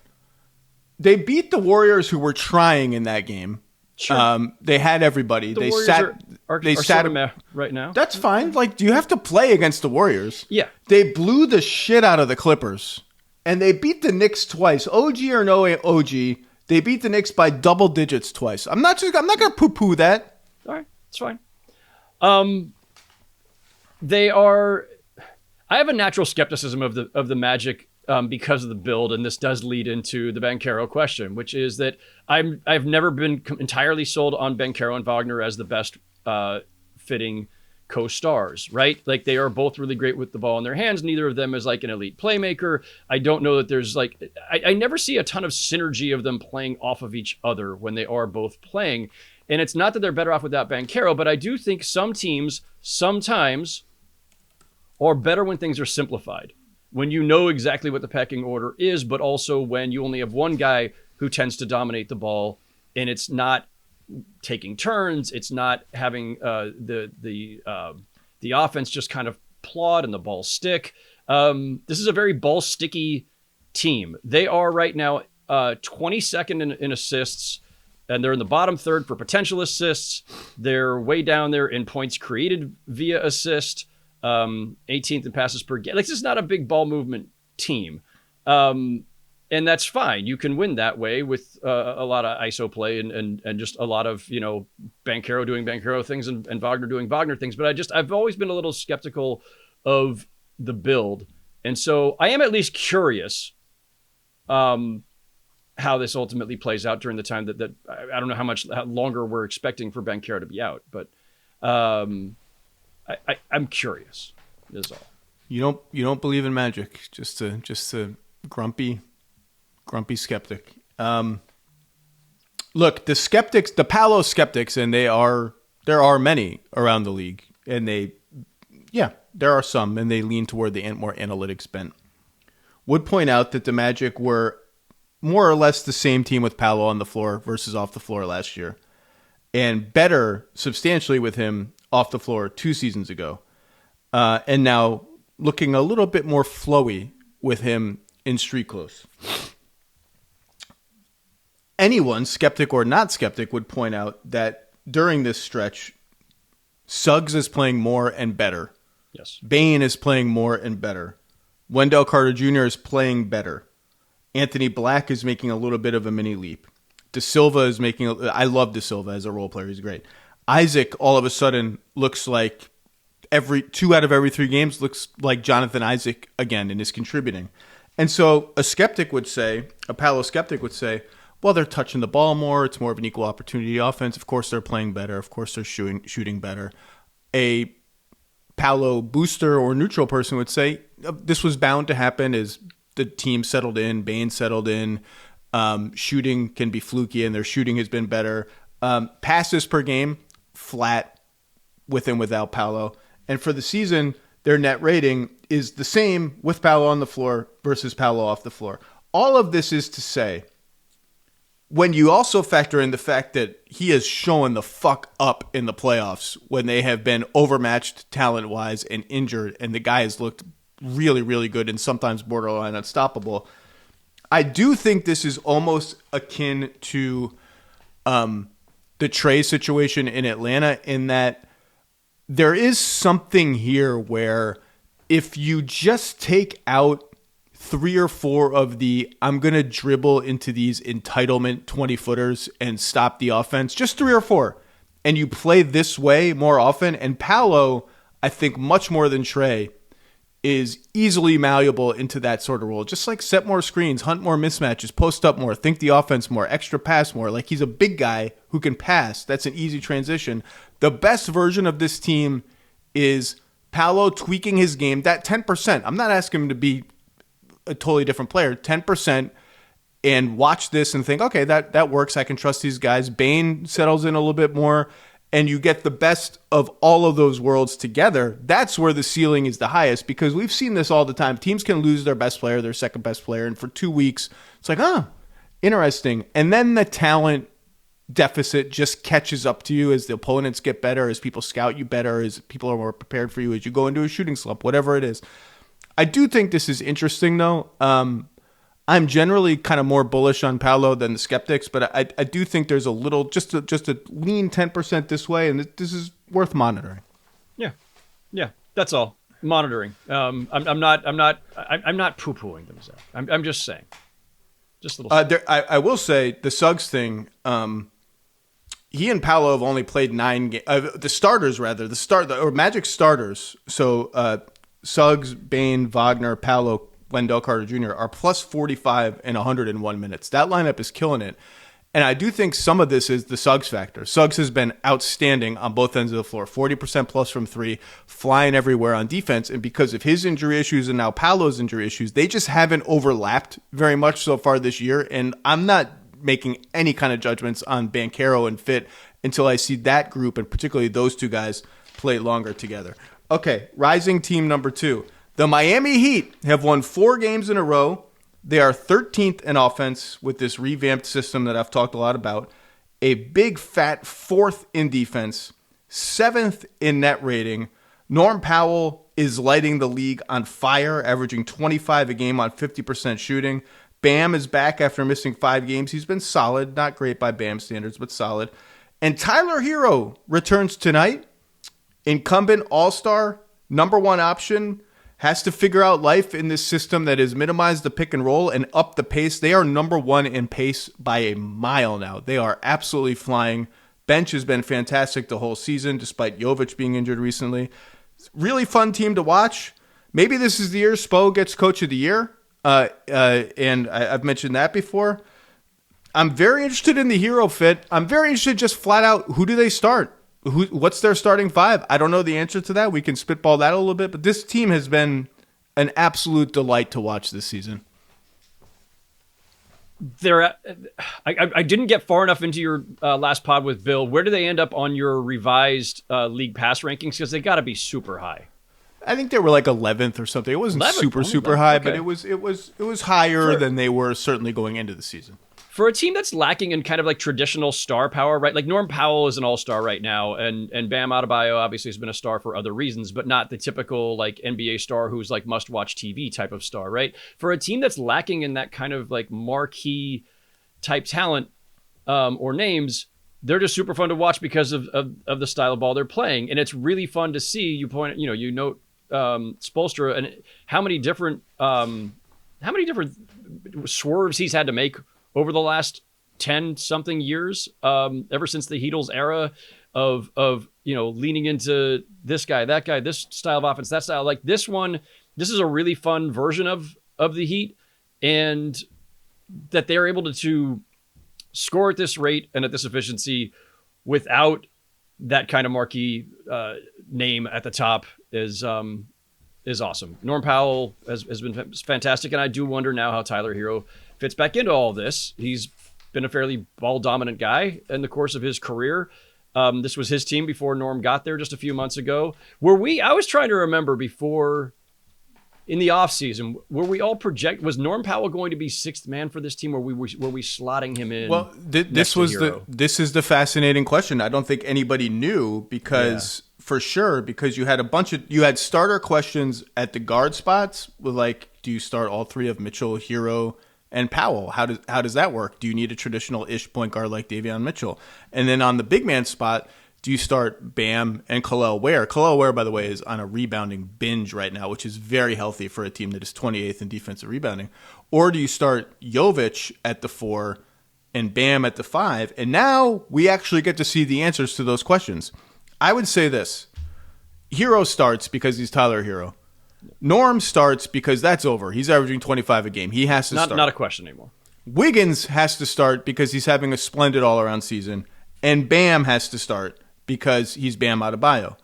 [SPEAKER 1] They beat the Warriors who were trying in that game.
[SPEAKER 2] Sure.
[SPEAKER 1] They had everybody.
[SPEAKER 2] They
[SPEAKER 1] sat
[SPEAKER 2] right now.
[SPEAKER 1] That's fine. Do you have to play against the Warriors?
[SPEAKER 2] Yeah.
[SPEAKER 1] They blew the shit out of the Clippers, and they beat the Knicks twice. OG or no OG, they beat the Knicks by double digits twice. I'm not going to poo-poo that.
[SPEAKER 2] All right, it's fine. I have a natural skepticism of the Magic because of the build, and this does lead into the Banchero question, which is that I've never been entirely sold on Banchero and Wagner as the best fitting co-stars, right? They are both really great with the ball in their hands. Neither of them is an elite playmaker. I don't know that there's I never see a ton of synergy of them playing off of each other when they are both playing. And it's not that they're better off without Banchero, but I do think some teams sometimes are better when things are simplified. When you know exactly what the pecking order is, but also when you only have one guy who tends to dominate the ball, and it's not taking turns, it's not having the offense just kind of plod and the ball stick. This is a very ball sticky team. They are right now 22nd in assists, and they're in the bottom third for potential assists. They're way down there in points created via assist. 18th in passes per game. This is not a big ball movement team. And that's fine. You can win that way with a lot of ISO play and just a lot of, Banchero doing Banchero things and Wagner doing Wagner things. But I've always been a little skeptical of the build. And so I am at least curious how this ultimately plays out during the time that I don't know how longer we're expecting for Banchero to be out. But I'm curious is all.
[SPEAKER 1] You don't believe in magic, just a grumpy skeptic. Look, the Paolo skeptics, and there are many around the league, and there are some, and they lean toward the more analytics bent, would point out that the Magic were more or less the same team with Paolo on the floor versus off the floor last year, and better substantially with him off the floor 2 seasons ago, and now looking a little bit more flowy with him in street clothes. Anyone, skeptic or not skeptic, would point out that during this stretch, Suggs is playing more and better.
[SPEAKER 2] Yes.
[SPEAKER 1] Bane is playing more and better. Wendell Carter Jr. is playing better. Anthony Black is making a little bit of a mini leap. De Silva is I love De Silva as a role player. He's great. Isaac all of a sudden looks like 2 out of every 3 games looks like Jonathan Isaac again and is contributing. And so a Paolo skeptic would say, well, they're touching the ball more. It's more of an equal opportunity offense. Of course, they're playing better. Of course, they're shooting better. A Paolo booster or neutral person would say this was bound to happen as the team settled in, Bane settled in. Shooting can be fluky, and their shooting has been better. Passes per game, flat with and without Paolo. And for the season, their net rating is the same with Paolo on the floor versus Paolo off the floor. All of this is to say, when you also factor in the fact that he has shown the fuck up in the playoffs when they have been overmatched talent-wise and injured, and the guy has looked really, really good and sometimes borderline unstoppable, I do think this is almost akin to the Trey situation in Atlanta, in that there is something here where if you just take out 3 or 4 of the I'm going to dribble into these entitlement 20-footers and stop the offense, just 3 or 4, and you play this way more often, and Paolo, I think much more than Trey, is easily malleable into that sort of role. Just like set more screens, hunt more mismatches, post up more, think the offense more, extra pass more. Like he's a big guy who can pass. That's an easy transition. The best version of this team is Paolo tweaking his game. That 10%, I'm not asking him to be a totally different player, 10%, and watch this and think, okay, that works. I can trust these guys. Bane settles in a little bit more, and you get the best of all of those worlds together. That's where the ceiling is the highest, because we've seen this all the time. Teams can lose their best player, their second best player, and for 2 weeks, it's like, interesting. And then the talent deficit just catches up to you as the opponents get better, as people scout you better, as people are more prepared for you, as you go into a shooting slump, whatever it is. I do think this is interesting, though. I'm generally kind of more bullish on Paolo than the skeptics, but I do think there's a little, just a lean 10% this way, and this is worth monitoring.
[SPEAKER 2] Yeah, that's all. Monitoring. I'm not poo-pooing them, Zach. I'm just saying. Just a little.
[SPEAKER 1] I will say the Suggs thing. He and Paolo have only played 9 games. The starters, rather, or Magic starters. So Suggs, Bane, Wagner, Paolo, Wendell Carter Jr. are plus 45 in 101 minutes. That lineup is killing it. And I do think some of this is the Suggs factor. Suggs has been outstanding on both ends of the floor, 40% plus from 3, flying everywhere on defense. And because of his injury issues and now Paolo's injury issues, they just haven't overlapped very much so far this year. And I'm not making any kind of judgments on Banchero and Fit until I see that group, and particularly those two guys, play longer together. Okay, rising team number 2. The Miami Heat have won 4 games in a row. They are 13th in offense with this revamped system that I've talked a lot about. A big fat 4th in defense, 7th in net rating. Norm Powell is lighting the league on fire, averaging 25 a game on 50% shooting. Bam is back after missing 5 games. He's been solid, not great by Bam standards, but solid. And Tyler Hero returns tonight. Incumbent all-star, number 1 option. Has to figure out life in this system that has minimized the pick and roll and up the pace. They are number 1 in pace by a mile now. They are absolutely flying. Bench has been fantastic the whole season, despite Jovic being injured recently. Really fun team to watch. Maybe this is the year Spo gets Coach of the Year, and I've mentioned that before. I'm very interested in the Hero fit. I'm very interested just flat out, who do they start? What's their starting 5? I don't know the answer to that. We can spitball that a little bit, but this team has been an absolute delight to watch this season.
[SPEAKER 2] I didn't get far enough into your last pod with Bill. Where do they end up on your revised league pass rankings? Because they got to be super high.
[SPEAKER 1] I think they were like 11th or something. It wasn't
[SPEAKER 2] 11th?
[SPEAKER 1] super high,
[SPEAKER 2] okay.
[SPEAKER 1] but it was higher than they were certainly going into the season.
[SPEAKER 2] For a team that's lacking in kind of like traditional star power, right? Like Norm Powell is an all-star right now, and Bam Adebayo obviously has been a star for other reasons, but not the typical like NBA star who's like must-watch TV type of star, right? For a team that's lacking in that kind of like marquee type talent or names, they're just super fun to watch because of the style of ball they're playing, and it's really fun to see. You note Spoelstra and how many different swerves he's had to make over the last 10-something years, ever since the Heatles era of leaning into this guy, that guy, this style of offense, that style. Like this is a really fun version of the Heat, and that they're able to score at this rate and at this efficiency without that kind of marquee name at the top is awesome. Norm Powell has been fantastic, and I do wonder now how Tyler Hero fits back into all this. He's been a fairly ball-dominant guy in the course of his career. This was his team before Norm got there just a few months ago. I was trying to remember before, in the offseason, was Norm Powell going to be 6th man for this team, or were we slotting him in? Well, this
[SPEAKER 1] is the fascinating question. I don't think anybody knew because you had starter questions at the guard spots with like, do you start all 3 of Mitchell, Hero, and Powell? How does that work? Do you need a traditional-ish point guard like Davion Mitchell? And then on the big man spot, do you start Bam and Kel'el Ware? Kel'el Ware, by the way, is on a rebounding binge right now, which is very healthy for a team that is 28th in defensive rebounding. Or do you start Jovic at the 4 and Bam at the 5? And now we actually get to see the answers to those questions. I would say this. Hero starts because he's Tyler Hero. Norm starts because that's over. He's averaging 25 a game. He has to start.
[SPEAKER 2] Not a question anymore.
[SPEAKER 1] Wiggins has to start because he's having a splendid all-around season. And Bam has to start because he's Bam Adebayo.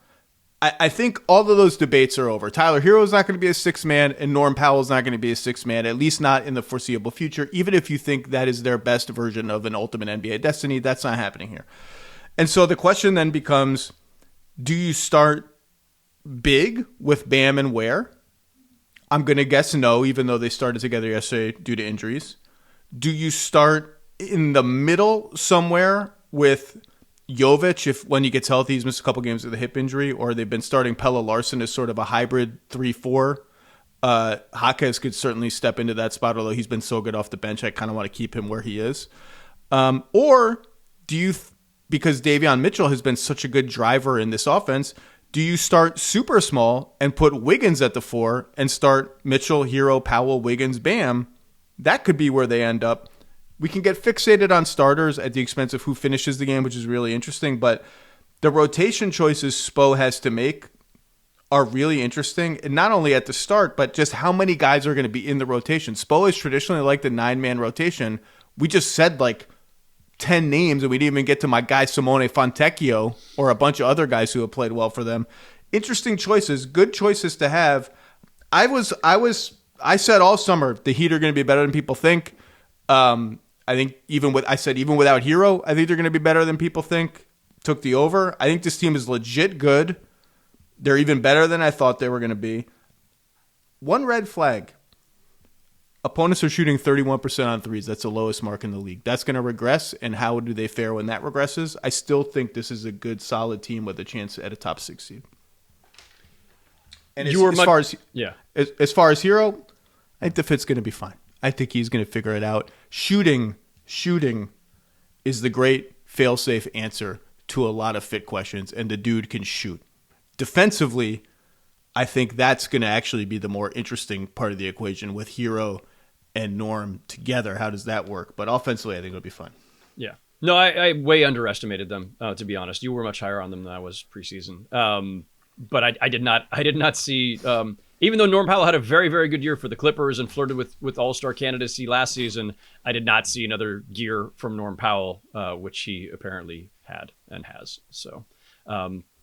[SPEAKER 1] I think all of those debates are over. Tyler Hero's not going to be a sixth man, and Norm Powell's not going to be a sixth man, at least not in the foreseeable future. Even if you think that is their best version of an ultimate NBA destiny, that's not happening here. And so the question then becomes, do you start big with Bam and Ware? I'm going to guess no, even though they started together yesterday due to injuries. Do you start in the middle somewhere with Jovic, if when he gets healthy, he's missed a couple games with a hip injury, or they've been starting Pelle Larsson as sort of a hybrid 3-4. Jaquez could certainly step into that spot, although he's been so good off the bench, I kind of want to keep him where he is. Or do you, because Davion Mitchell has been such a good driver in this offense, do you start super small and put Wiggins at the 4 and start Mitchell, Hero, Powell, Wiggins, Bam? That could be where they end up. We can get fixated on starters at the expense of who finishes the game, which is really interesting. But the rotation choices Spo has to make are really interesting. And not only at the start, but just how many guys are going to be in the rotation. Spo is traditionally like the 9-man rotation. We just said like 10 names, and we didn't even get to my guy Simone Fontecchio or a bunch of other guys who have played well for them. Interesting choices, good choices to have. I said all summer the Heat are going to be better than people think. I think even without Hero, I think they're going to be better than people think. Took the over. I think this team is legit good. They're even better than I thought they were going to be. One red flag. Opponents are shooting 31% on threes. That's the lowest mark in the league. That's going to regress, and how do they fare when that regresses? I still think this is a good, solid team with a chance at a top 6 seed. And as far as Hero, I think the fit's going to be fine. I think he's going to figure it out. Shooting is the great fail-safe answer to a lot of fit questions, and the dude can shoot. Defensively, I think that's going to actually be the more interesting part of the equation with Hero and Norm together. How does that work? But offensively, I think it'll be fun.
[SPEAKER 2] Yeah. No, I way underestimated them, to be honest. You were much higher on them than I was preseason. But I did not see... even though Norm Powell had a very, very good year for the Clippers and flirted with All-Star candidacy last season, I did not see another gear from Norm Powell, which he apparently had and has. So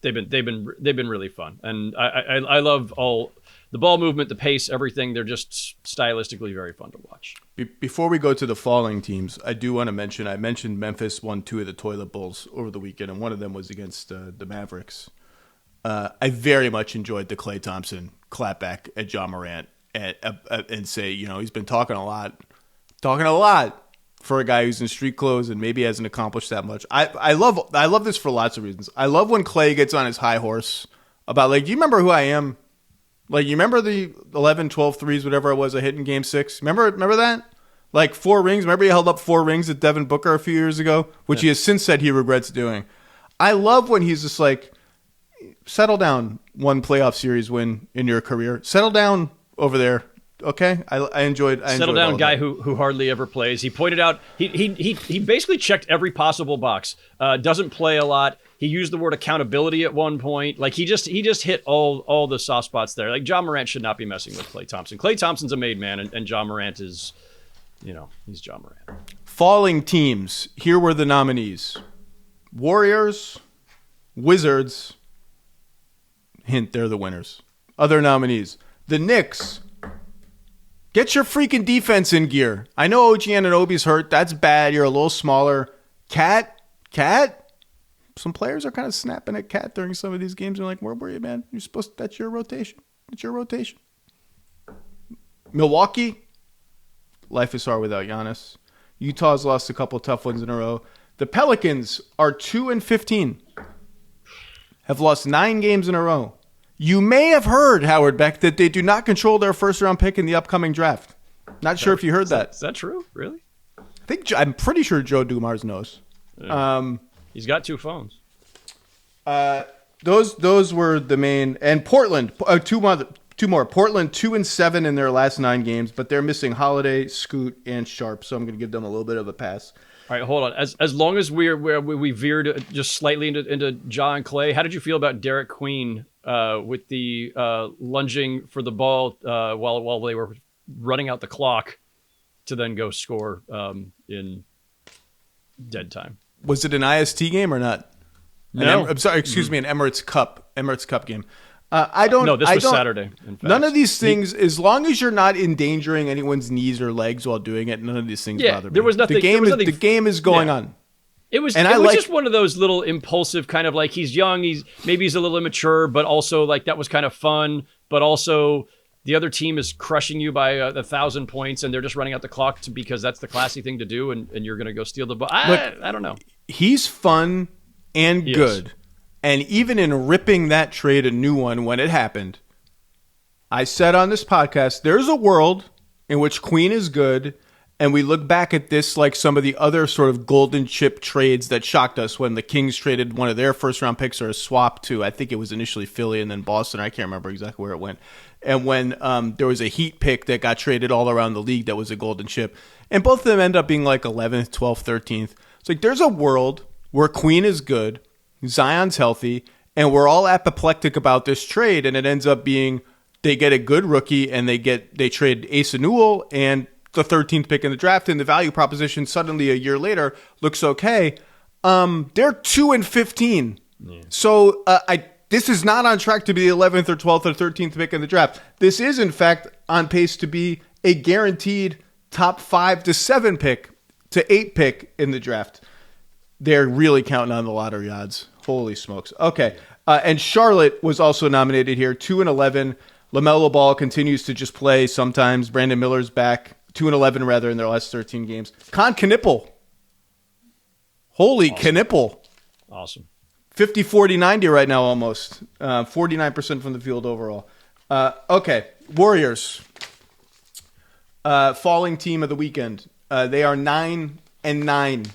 [SPEAKER 2] they've been really fun, and I love all the ball movement, the pace, everything. They're just stylistically very fun to watch.
[SPEAKER 1] Before we go to the falling teams, I do want to mention I mentioned Memphis won 2 of the toilet bowls over the weekend, and one of them was against the Mavericks. I very much enjoyed the Klay Thompson clapback at John Morant and say, he's been talking a lot for a guy who's in street clothes and maybe hasn't accomplished that much. I love this for lots of reasons. I love when Klay gets on his high horse about, do you remember who I am? You remember the 11, 12 threes, whatever it was I hit in Game 6? Remember that? 4 rings? Remember he held up 4 rings at Devin Booker a few years ago, which he has since said he regrets doing. I love when he's just settle down, one playoff series win in your career. Settle down over there, okay? I enjoyed
[SPEAKER 2] settle down, guy who hardly ever plays. He pointed out he basically checked every possible box. Doesn't play a lot. He used the word accountability at one point. He just hit all the soft spots there. John Morant should not be messing with Klay Thompson. Klay Thompson's a made man, and John Morant is, he's John Morant.
[SPEAKER 1] Falling teams. Here were the nominees: Warriors, Wizards. Hint, they're the winners. Other nominees: the Knicks. Get your freaking defense in gear. I know OG Anunoby's hurt. That's bad. You're a little smaller. Cat. Some players are kind of snapping at Cat during some of these games. They're like, where were you, man? You're supposed to, that's your rotation. Milwaukee. Life is hard without Giannis. Utah's lost a couple tough ones in a row. The Pelicans are 2-15. Have lost 9 games in a row. You may have heard, Howard Beck, that they do not control their first-round pick in the upcoming draft. Not sure if you heard that.
[SPEAKER 2] Is that true? Really?
[SPEAKER 1] I'm pretty sure Joe Dumars knows.
[SPEAKER 2] Yeah. He's got 2 phones.
[SPEAKER 1] Those were the main. And Portland, 2 more. Portland 2-7 in their last 9 games, but they're missing Holiday, Scoot, and Sharp, so I'm going to give them a little bit of a pass.
[SPEAKER 2] All right, hold on. As long as we veered just slightly into Ja and Klay, how did you feel about Derek Queen with the lunging for the ball while they were running out the clock to then go score in dead time.
[SPEAKER 1] Was it an IST game or not?
[SPEAKER 2] No.
[SPEAKER 1] I'm sorry, excuse me, an Emirates Cup game. I don't.
[SPEAKER 2] No, this was Saturday. In fact.
[SPEAKER 1] None of these things, as long as you're not endangering anyone's knees or legs while doing it, none of these things bother me.
[SPEAKER 2] There was nothing.
[SPEAKER 1] The game is going on.
[SPEAKER 2] It was just one of those little impulsive kind of like he's young, he's a little immature, but also like that was kind of fun. But also the other team is crushing you by 1,000 points, and they're just running out the clock because that's the classy thing to do, and you're going to go steal the ball. I don't know.
[SPEAKER 1] He's fun and good. And even in ripping that trade a new one when it happened, I said on this podcast, there's a world in which Queen is good, and we look back at this like some of the other sort of golden chip trades that shocked us when the Kings traded one of their first-round picks or a swap to, I think it was initially Philly and then Boston. I can't remember exactly where it went. And when there was a Heat pick that got traded all around the league that was a golden chip. And both of them end up being like 11th, 12th, 13th. It's like there's a world where Queen is good, Zion's healthy, and we're all apoplectic about this trade, and it ends up being they get a good rookie and they trade Asa Newell and the 13th pick in the draft, and the value proposition suddenly a year later looks okay. They're 2-15. Yeah. So this is not on track to be the 11th or 12th or 13th pick in the draft. This is, in fact, on pace to be a guaranteed top 5 to 7 pick to 8 pick in the draft. They're really counting on the lottery odds. Holy smokes. Okay. And Charlotte was also nominated here, 2-11. LaMelo Ball continues to just play sometimes. Brandon Miller's back, 2-11 rather in their last 13 games. Con Knipple. Holy awesome. Knipple.
[SPEAKER 2] Awesome.
[SPEAKER 1] 50, 40, 90 right now almost. 49% from the field overall. Okay. Warriors. Falling team of the weekend. They are 9-9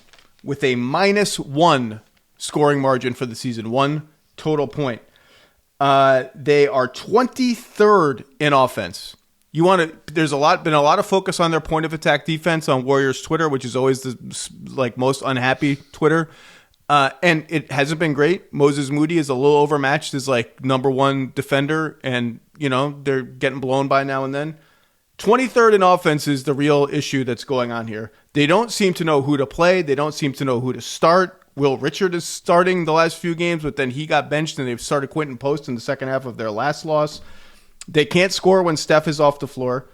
[SPEAKER 1] with a -1 scoring margin for the season. 1 total point. They are 23rd in offense. There's been a lot of focus on their point of attack defense on Warriors Twitter, which is always the most unhappy Twitter. And it hasn't been great. Moses Moody is a little overmatched as number one defender, and they're getting blown by now and then. 23rd in offense is the real issue that's going on here. They don't seem to know who to play. They don't seem to know who to start. Will Richard is starting the last few games, but then he got benched and they've started Quentin Post in the second half of their last loss. They can't score when Steph is off the floor.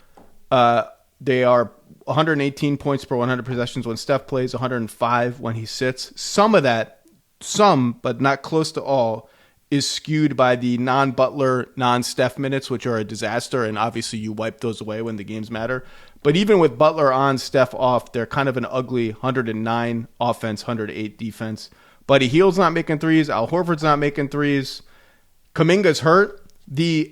[SPEAKER 1] They are 118 points per 100 possessions when Steph plays, 105 when he sits. Some, but not close to all, is skewed by the non-Butler, non-Steph minutes, which are a disaster, and obviously you wipe those away when the games matter. But even with Butler on, Steph off, they're kind of an ugly 109 offense, 108 defense. Buddy Hield's not making threes. Al Horford's not making threes. Kuminga's hurt.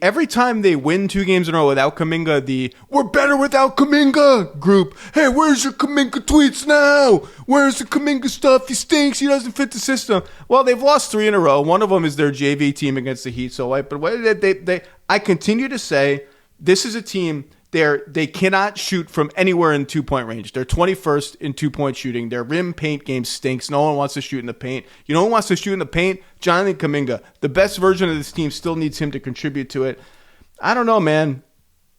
[SPEAKER 1] Every time they win 2 games in a row without Kuminga, we're better without Kuminga group. Hey, where's your Kuminga tweets now? Where's the Kuminga stuff? He stinks. He doesn't fit the system. Well, they've lost 3 in a row. One of them is their JV team against the Heat. So, I continue to say this is a team. They cannot shoot from anywhere in 2-point range. They're 21st in 2-point shooting. Their rim paint game stinks. No one wants to shoot in the paint. You know who wants to shoot in the paint? Jonathan Kuminga. The best version of this team still needs him to contribute to it. I don't know, man.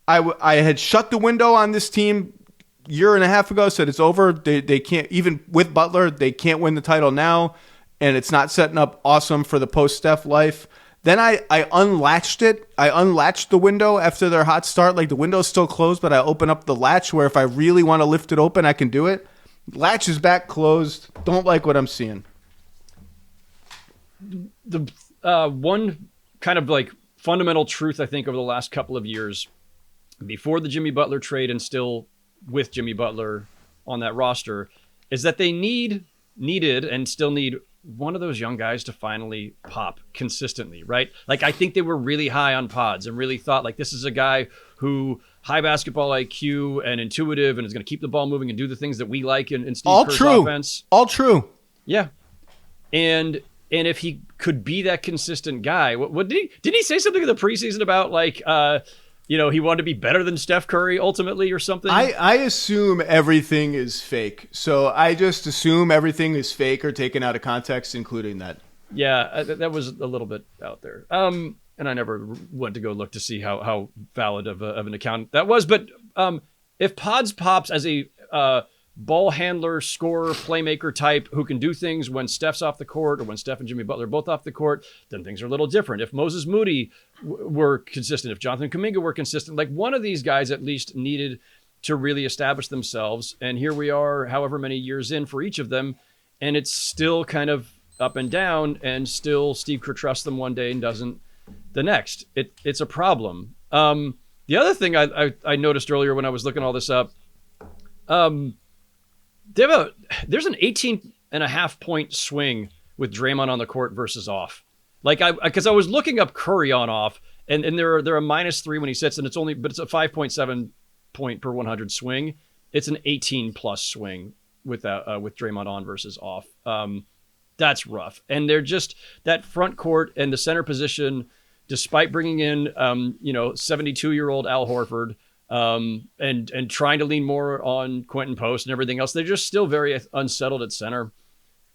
[SPEAKER 1] I had shut the window on this team a year and a half ago, said it's over. They can't, even with Butler, they can't win the title now, and it's not setting up awesome for the post-Steph life. Then I unlatched it. I unlatched the window after their hot start. The window's still closed, but I open up the latch where if I really want to lift it open, I can do it. Latch is back closed. Don't like what I'm seeing.
[SPEAKER 2] The one kind of fundamental truth I think over the last couple of years, before the Jimmy Butler trade and still with Jimmy Butler on that roster, is that they needed and still need one of those young guys to finally pop consistently, right? I think they were really high on Pods and really thought this is a guy who high basketball IQ and intuitive and is going to keep the ball moving and do the things that we like in Steve Kerr's offense.
[SPEAKER 1] All true.
[SPEAKER 2] Yeah. And if he could be that consistent guy, what did he say something in the preseason about he wanted to be better than Steph Curry ultimately or something?
[SPEAKER 1] I assume everything is fake. So I just assume everything is fake or taken out of context, including that.
[SPEAKER 2] Yeah, that was a little bit out there. and I never went to go look to see how valid of an account that was. But if Pods pops as a ball handler, scorer, playmaker type who can do things when Steph's off the court or when Steph and Jimmy Butler are both off the court, then things are a little different. If Moses Moody were consistent, if Jonathan Kuminga were consistent, like one of these guys at least needed to really establish themselves. And here we are, however many years in for each of them, and it's still kind of up and down, and still Steve Kerr trusts them one day and doesn't the next. It's a problem. The other thing I noticed earlier when I was looking all this up, there's an 18.5 point swing with Draymond on the court versus off. Like because I was looking up Curry on off, and they're a -3 when he sits, and it's a 5.7 point per 100 swing. It's an 18 plus swing with Draymond on versus off. That's rough. And they're just that front court and the center position, despite bringing in 72-year-old Al Horford, and trying to lean more on Quentin Post and everything else, they're just still very unsettled at center.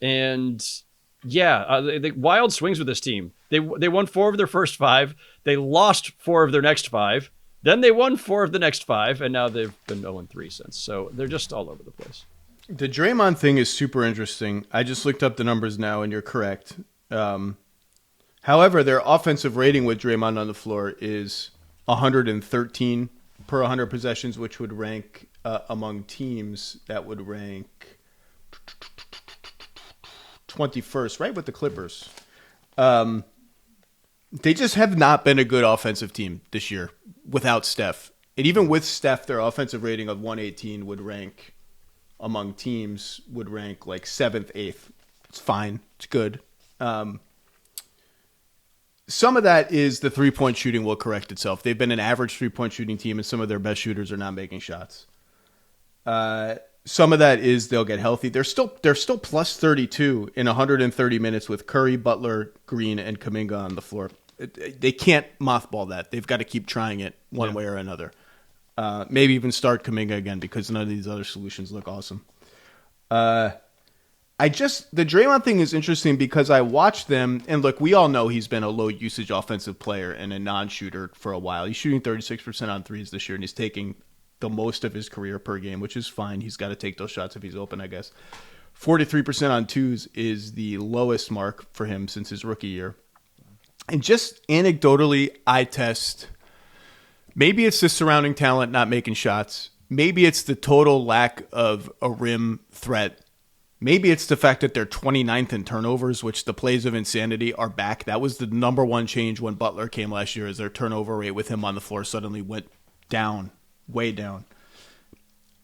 [SPEAKER 2] And the wild swings with this team. They won 4 of their first 5. They lost 4 of their next 5. Then they won 4 of the next 5, and now they've been 0-3 since. So they're just all over the place.
[SPEAKER 1] The Draymond thing is super interesting. I just looked up the numbers now, and you're correct. However, their offensive rating with Draymond on the floor is 113 per 100 possessions, which would rank among teams that would rank 21st, right, with the Clippers. They just have not been a good offensive team this year without Steph. And even with Steph, their offensive rating of 118 would rank among teams, would rank like 7th, 8th. It's fine. It's good. Some of that is the three-point shooting will correct itself. They've been an average three-point shooting team, and some of their best shooters are not making shots. Some of that is they'll get healthy. They're still plus 32 in 130 minutes with Curry, Butler, Green, and Kuminga on the floor. They can't mothball that. They've got to keep trying it one way or another. Maybe even start Kuminga again because none of these other solutions look awesome. The Draymond thing is interesting because I watched them, and look, we all know he's been a low usage offensive player and a non-shooter for a while. He's shooting 36% on threes this year, and he's taking the most of his career per game, which is fine. He's got to take those shots if he's open, I guess. 43% on twos is the lowest mark for him since his rookie year. And just anecdotally, eye test, maybe it's the surrounding talent not making shots. Maybe it's the total lack of a rim threat. Maybe it's the fact that they're 29th in turnovers, which the plays of insanity are back. That was the number one change when Butler came last year, is their turnover rate with him on the floor suddenly went down, way down.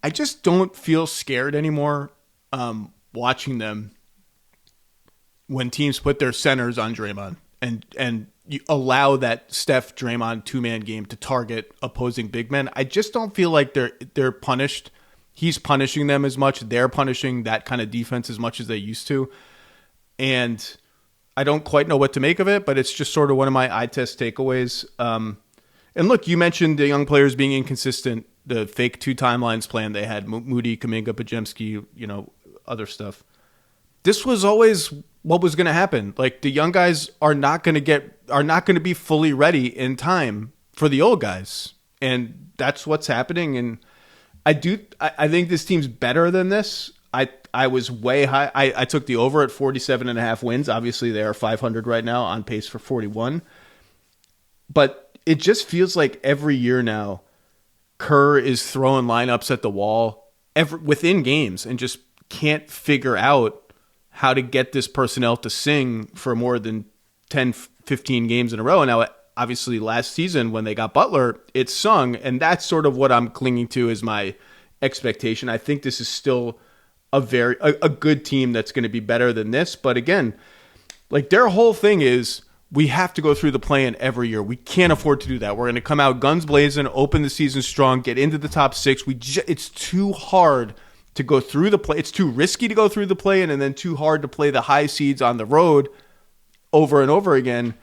[SPEAKER 1] I just don't feel scared anymore watching them when teams put their centers on Draymond and you allow that Steph Draymond two-man game to target opposing big men. I just don't feel like they're punished. He's punishing them as much. They're punishing that kind of defense as much as they used to. And I don't quite know what to make of it, but it's just sort of one of my eye test takeaways. And look, you mentioned the young players being inconsistent, the fake 2 timelines plan they had, Moody, Kuminga, Podziemski, other stuff. This was always what was going to happen. Like, the young guys are not going to be fully ready in time for the old guys. And that's what's happening. And I think this team's better than this. I was way high. I took the over at 47.5 wins. Obviously, they are 500 right now, on pace for 41. But it just feels like every year now, Kerr is throwing lineups at the wall within games and just can't figure out how to get this personnel to sing for more than 10, 15 games in a row. And now, obviously, last season when they got Butler, it sung, and that's sort of what I'm clinging to as my expectation. I think this is still a good team that's going to be better than this. But again, like, their whole thing is we have to go through the play-in every year. We can't afford to do that. We're going to come out guns blazing, open the season strong, get into the top 6. It's too hard to go through the play. It's too risky to go through the play-in, and then too hard to play the high seeds on the road over and over again.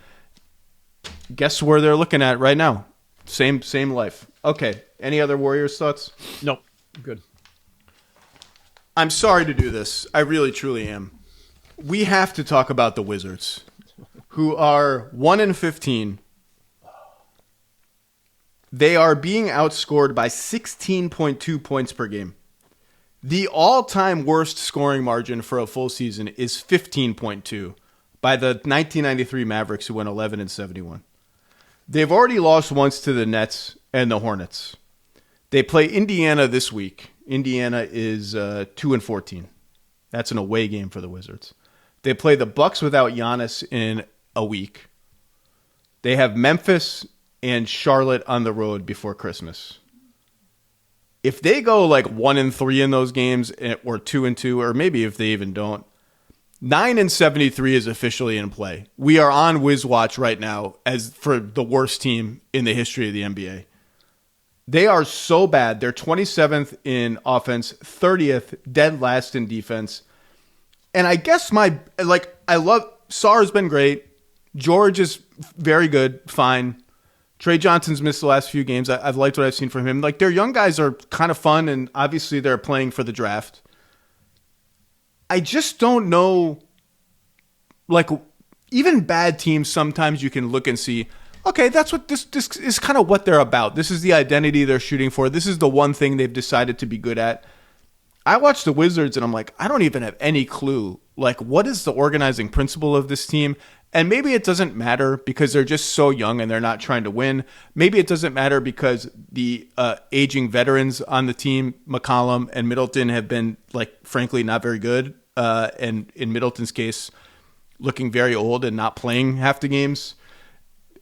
[SPEAKER 1] Guess where they're looking at right now? Same life. Okay. Any other Warriors thoughts?
[SPEAKER 2] Nope. Good.
[SPEAKER 1] I'm sorry to do this. I really, truly am. We have to talk about the Wizards, who are 1-15 They are being outscored by 16.2 points per game. The all-time worst scoring margin for a full season is 15.2 by the 1993 Mavericks, who went 11-71. They've already lost once to the Nets and the Hornets. They play Indiana this week. Indiana is 2-14. That's an away game for the Wizards. They play the Bucks without Giannis in a week. They have Memphis and Charlotte on the road before Christmas. If they go like 1-3 in those games, or 2-2, or maybe if they even don't, 9-73 is officially in play. We are on Wiz Watch right now as for the worst team in the history of the NBA. They are so bad. They're 27th in offense, 30th, dead last in defense. And I guess I love Sarr's been great. George is very good, fine. Trey Johnson's missed the last few games. I've liked what I've seen from him. Like, their young guys are kind of fun, and obviously they're playing for the draft. I just don't know. Like, even bad teams, sometimes you can look and see, okay, that's what this is kind of what they're about. This is the identity they're shooting for. This is the one thing they've decided to be good at. I watch the Wizards, and I'm like, I don't even have any clue. Like, what is the organizing principle of this team? And maybe it doesn't matter because they're just so young and they're not trying to win. Maybe it doesn't matter because the aging veterans on the team, McCollum and Middleton, have been, like, frankly, not very good. And in Middleton's case, looking very old and not playing half the games.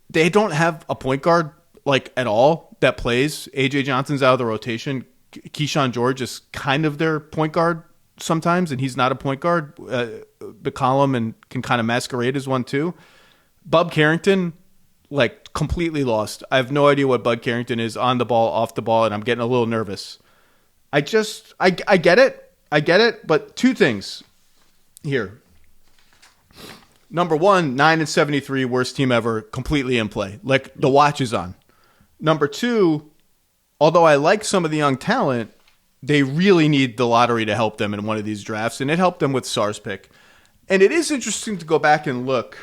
[SPEAKER 1] They don't have a point guard, like, at all that plays. A.J. Johnson's out of the rotation. Keyshawn George is kind of their point guard sometimes, and he's not a point guard. McCollum and can kind of masquerade as one too. Bub Carrington, like, completely lost. I have no idea what Bud Carrington is on the ball, off the ball, and I'm getting a little nervous. I get it, but two things here. Number one, 9-73, worst team ever, completely in play. Like, the watch is on. Number two, although I like some of the young talent, they really need the lottery to help them in one of these drafts, and it helped them with Sarr's pick. And it is interesting to go back and look.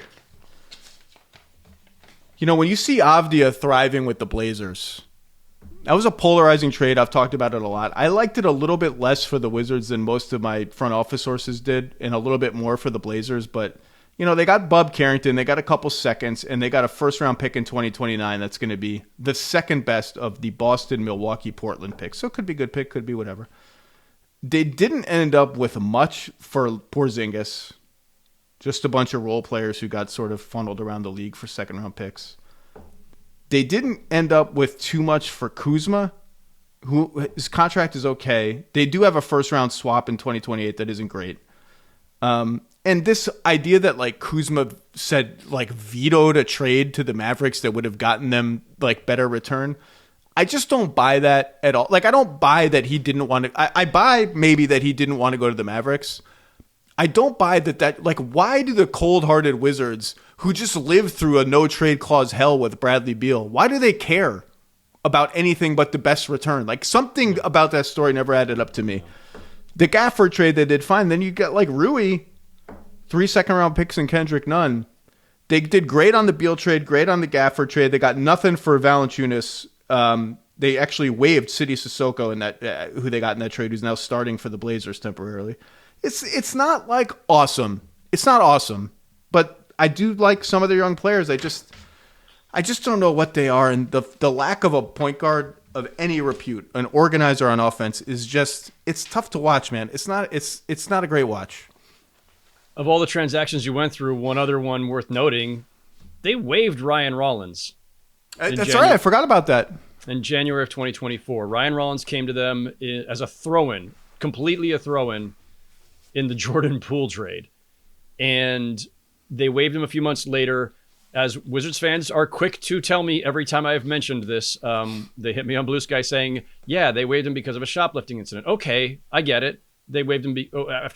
[SPEAKER 1] You know, when you see Avdia thriving with the Blazers, that was a polarizing trade. I've talked about it a lot. I liked it a little bit less for the Wizards than most of my front office sources did, and a little bit more for the Blazers. But, you know, they got Bub Carrington, they got a couple seconds, and they got a first-round pick in 2029 that's going to be the second best of the Boston, Milwaukee, Portland picks. So it could be a good pick, could be whatever. They didn't end up with much for Porzingis. Just a bunch of role players who got sort of funneled around the league for second-round picks. They didn't end up with too much for Kuzma, who his contract is okay. They do have a first-round swap in 2028 that isn't great. And this idea that, like, Kuzma said, like, vetoed a trade to the Mavericks that would have gotten them, like, better return, I just don't buy that at all. Like, I don't buy that he didn't want to. I buy maybe that he didn't want to go to the Mavericks. I don't buy that, like, why do the cold-hearted Wizards, who just lived through a no-trade clause hell with Bradley Beal, why do they care about anything but the best return? Like, something about that story never added up to me. The Gafford trade, they did fine. Then you get, like, Rui, 3 second-round picks and Kendrick Nunn. They did great on the Beal trade, great on the Gafford trade. They got nothing for Valanciunas. They actually waived Sidi Sissoko, in that who they got in that trade, who's now starting for the Blazers temporarily. It's not, like, awesome. It's not awesome, but I do like some of their young players. I just don't know what they are, and the lack of a point guard of any repute, an organizer on offense, is just, it's tough to watch, man. It's not a great watch.
[SPEAKER 2] Of all the transactions you went through, one other one worth noting, they waived Ryan Rollins.
[SPEAKER 1] That's right. I forgot about that.
[SPEAKER 2] In January of 2024, Ryan Rollins came to them as a throw-in, completely a throw-in, in the Jordan Poole trade. And they waived him a few months later. As Wizards fans are quick to tell me every time I've mentioned this, they hit me on Blue Sky saying, yeah, they waived him because of a shoplifting incident. Okay, I get it. They waived him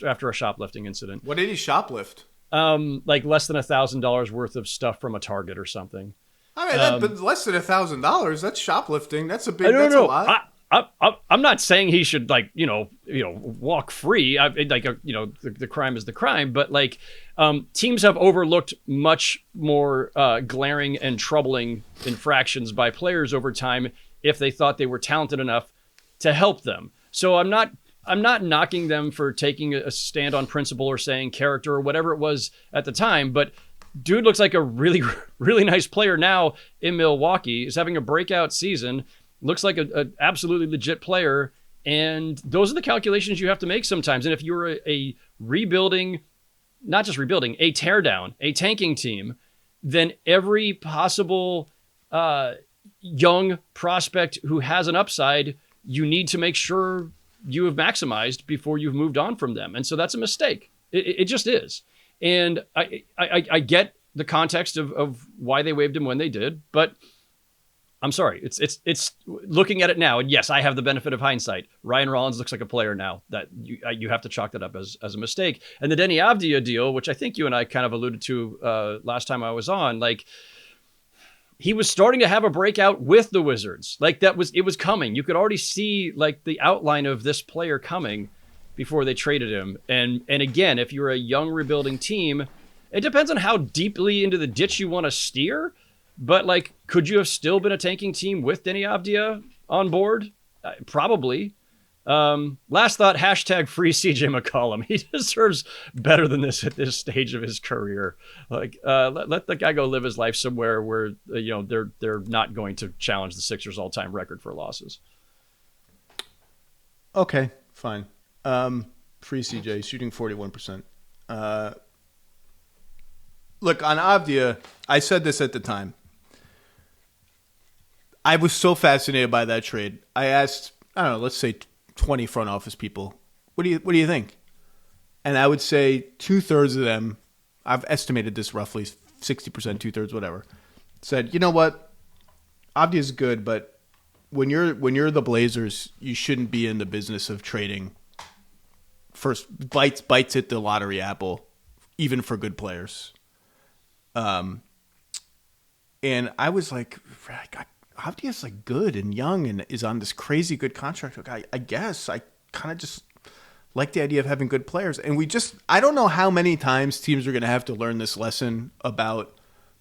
[SPEAKER 2] after a shoplifting incident.
[SPEAKER 1] What did he shoplift?
[SPEAKER 2] Like less than $1,000 worth of stuff from a Target or something.
[SPEAKER 1] I mean, but less than $1,000, that's shoplifting. That's a big, that's a lot.
[SPEAKER 2] I'm not saying he should, like, walk free. The crime is the crime, but, like, teams have overlooked much more glaring and troubling infractions by players over time, if they thought they were talented enough to help them. So I'm not knocking them for taking a stand on principle or saying character or whatever it was at the time, but dude looks like a really, really nice player now in Milwaukee. Is having a breakout season. Looks like a absolutely legit player. And those are the calculations you have to make sometimes. And if you're a rebuilding, not just rebuilding, a teardown, a tanking team, then every possible young prospect who has an upside, you need to make sure you have maximized before you've moved on from them. And so that's a mistake. It just is. And I get the context of why they waived him when they did, but I'm sorry. It's looking at it now. And yes, I have the benefit of hindsight. Ryan Rollins looks like a player now that you have to chalk that up as a mistake. And the Denny Avdia deal, which I think you and I kind of alluded to last time I was on, like, he was starting to have a breakout with the Wizards. Like it was coming. You could already see like the outline of this player coming before they traded him. And again, if you're a young rebuilding team, it depends on how deeply into the ditch you want to steer. But like, could you have still been a tanking team with Denny Avdia on board? Probably. Last thought, hashtag free CJ McCollum. He deserves better than this at this stage of his career. Like, let the guy go live his life somewhere where, they're not going to challenge the Sixers all-time record for losses.
[SPEAKER 1] Okay, fine. Free CJ, shooting 41%. Look, on Avdia, I said this at the time. I was so fascinated by that trade. I asked, I don't know, let's say 20 front office people, what do you think? And I would say 2/3 of them, I've estimated this roughly 60%, 2/3, whatever, said, you know what, Avdia is good, but when you're the Blazers, you shouldn't be in the business of trading first bites at the lottery apple, even for good players. And I was like, Avdia's like good and young and is on this crazy good contract. I guess I kind of just like the idea of having good players. And I don't know how many times teams are going to have to learn this lesson about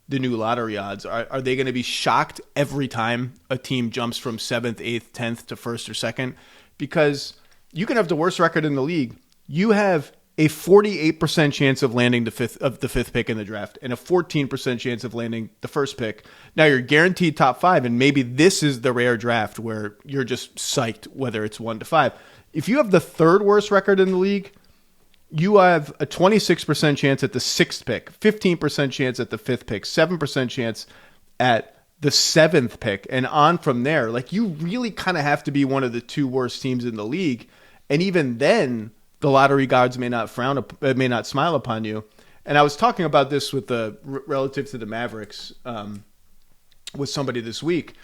[SPEAKER 1] the new lottery odds. Are they going to be shocked every time a team jumps from 7th, 8th, 10th to 1st or 2nd? Because you can have the worst record in the league. You have a 48% chance of landing the fifth pick in the draft and a 14% chance of landing the first pick. Now you're guaranteed top 5, and maybe this is the rare draft where you're just psyched whether it's 1 to 5. If you have the 3rd worst record in the league, you have a 26% chance at the 6th pick, 15% chance at the 5th pick, 7% chance at the 7th pick, and on from there. Like, you really kind of have to be one of the 2 worst teams in the league, and even then, the lottery gods may not smile upon you. And I was talking about this with relative to the Mavericks with somebody this week,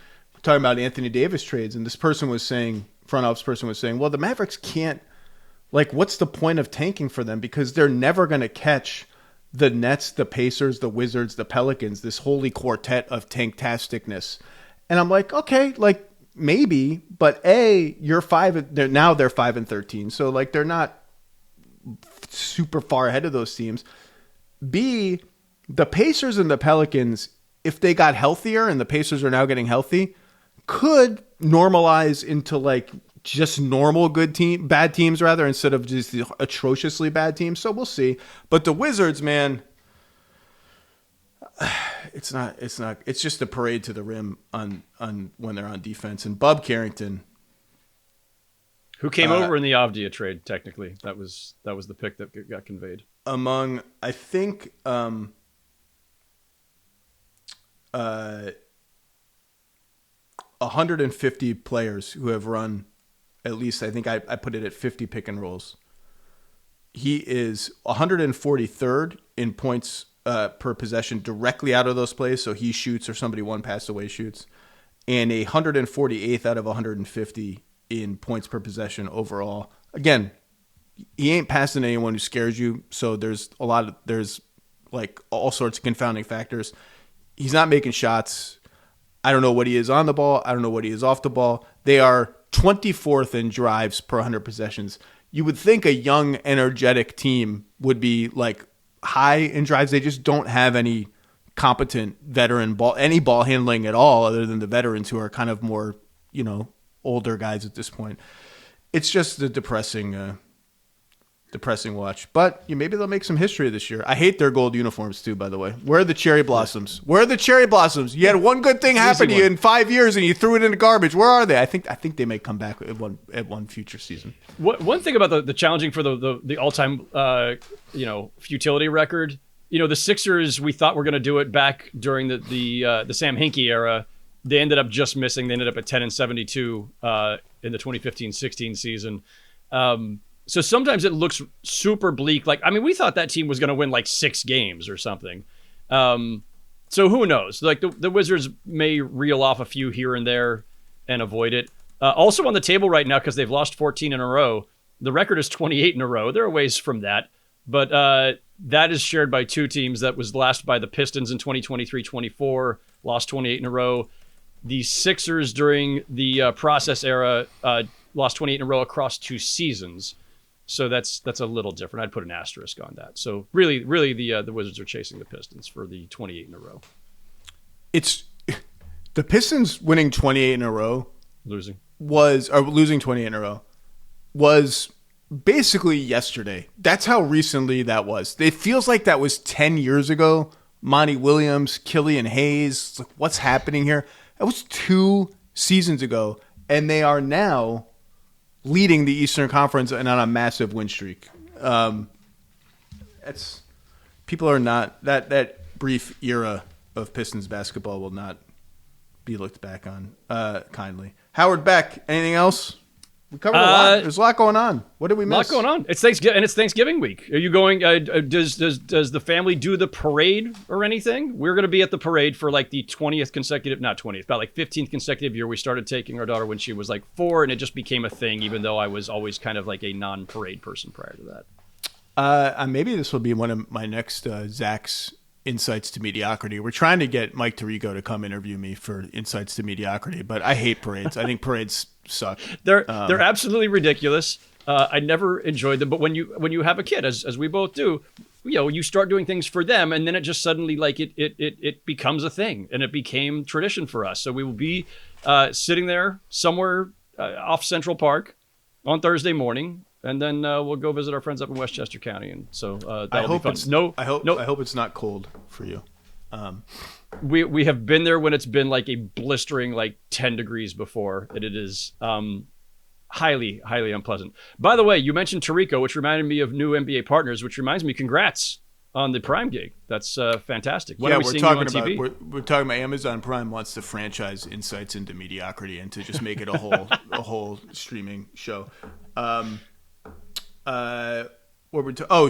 [SPEAKER 1] talking about Anthony Davis trades, and this person was saying, front office person was saying, well, the Mavericks can't, like, what's the point of tanking for them? Because they're never going to catch the Nets, the Pacers, the Wizards, the Pelicans, this holy quartet of tanktasticness. And I'm like, okay, like, maybe, but they're 5-13, so like they're not super far ahead of those teams. B, the Pacers and the Pelicans, if they got healthier, and the Pacers are now getting healthy, could normalize into like just normal bad teams rather, instead of just the atrociously bad teams. So we'll see. But the Wizards, man, it's just a parade to the rim on when they're on defense. And Bub Carrington,
[SPEAKER 2] who came over in the Avdia trade, technically. That was the pick that got conveyed. Among,
[SPEAKER 1] I think, 150 players who have run, at least I think I put it at 50 pick and rolls. He is 143rd in points per possession directly out of those plays, so he shoots or somebody one pass away shoots, and 148th out of 150 in points per possession overall. Again, he ain't passing anyone who scares you, so there's like all sorts of confounding factors. He's not making shots. I don't know what he is on the ball. I don't know what he is off the ball. They are 24th in drives per 100 possessions. You would think a young, energetic team would be like high in drives. They just don't have any competent veteran ball handling at all, other than the veterans who are kind of more older guys at this point. It's just a depressing watch. But maybe they'll make some history this year. I hate their gold uniforms too, by the way. Where are the cherry blossoms? Where are the cherry blossoms? You had one good thing happen to you in 5 years and you threw it in the garbage. Where are they? I think they may come back at one future season.
[SPEAKER 2] One thing about the challenging for the all-time futility record, the Sixers, we thought were going to do it back during the Sam Hinkie era. They ended up just missing. They ended up at 10-72 in the 2015-16 season. So sometimes it looks super bleak. We thought that team was going to win 6 games or something. So who knows? The Wizards may reel off a few here and there and avoid it. Also on the table right now, because they've lost 14 in a row, the record is 28 in a row. They're a ways from that. But that is shared by 2 teams. That was last by the Pistons in 2023-24, lost 28 in a row. The Sixers during the process era lost 28 in a row across 2 seasons. So that's a little different. I'd put an asterisk on that. So really the Wizards are chasing the Pistons for the 28 in a row.
[SPEAKER 1] It's the Pistons winning 28 in a row.
[SPEAKER 2] Losing
[SPEAKER 1] 28 in a row was basically yesterday. That's how recently that was. It feels like that was 10 years ago. Monty Williams, Killian Hayes. What's happening here? That was 2 seasons ago, and they are now leading the Eastern Conference and on a massive win streak. People are not that brief era of Pistons basketball will not be looked back on kindly. Howard Beck, anything else? We covered a lot. There's a lot going on. What did we miss?
[SPEAKER 2] A lot going on. It's Thanksgiving, and it's Thanksgiving week. Are you going? Does the family do the parade or anything? We're going to be at the parade for the 20th consecutive, not 20th, about 15th consecutive year. We started taking our daughter when she was 4, and it just became a thing. Even though I was always kind of a non-parade person prior to that.
[SPEAKER 1] Maybe this will be one of my next Zach's Insights to Mediocrity. We're trying to get Mike Tirico to come interview me for Insights to Mediocrity, but I hate parades. I think parades suck.
[SPEAKER 2] They're absolutely ridiculous. I never enjoyed them, but when you have a kid, as we both do, you start doing things for them, and then it just suddenly it becomes a thing, and it became tradition for us. So we will be sitting there somewhere off Central Park on Thursday morning. And then we'll go visit our friends up in Westchester County, and so that'll be fun. I
[SPEAKER 1] hope it's not cold for you.
[SPEAKER 2] We have been there when it's been a blistering 10 degrees before, and it is highly unpleasant. By the way, you mentioned Tirico, which reminded me of new NBA partners, which reminds me, congrats on the Prime gig. That's fantastic. When are we seeing you on TV?
[SPEAKER 1] We're talking about Amazon Prime wants to franchise Insights into Mediocrity and to just make it a whole streaming show.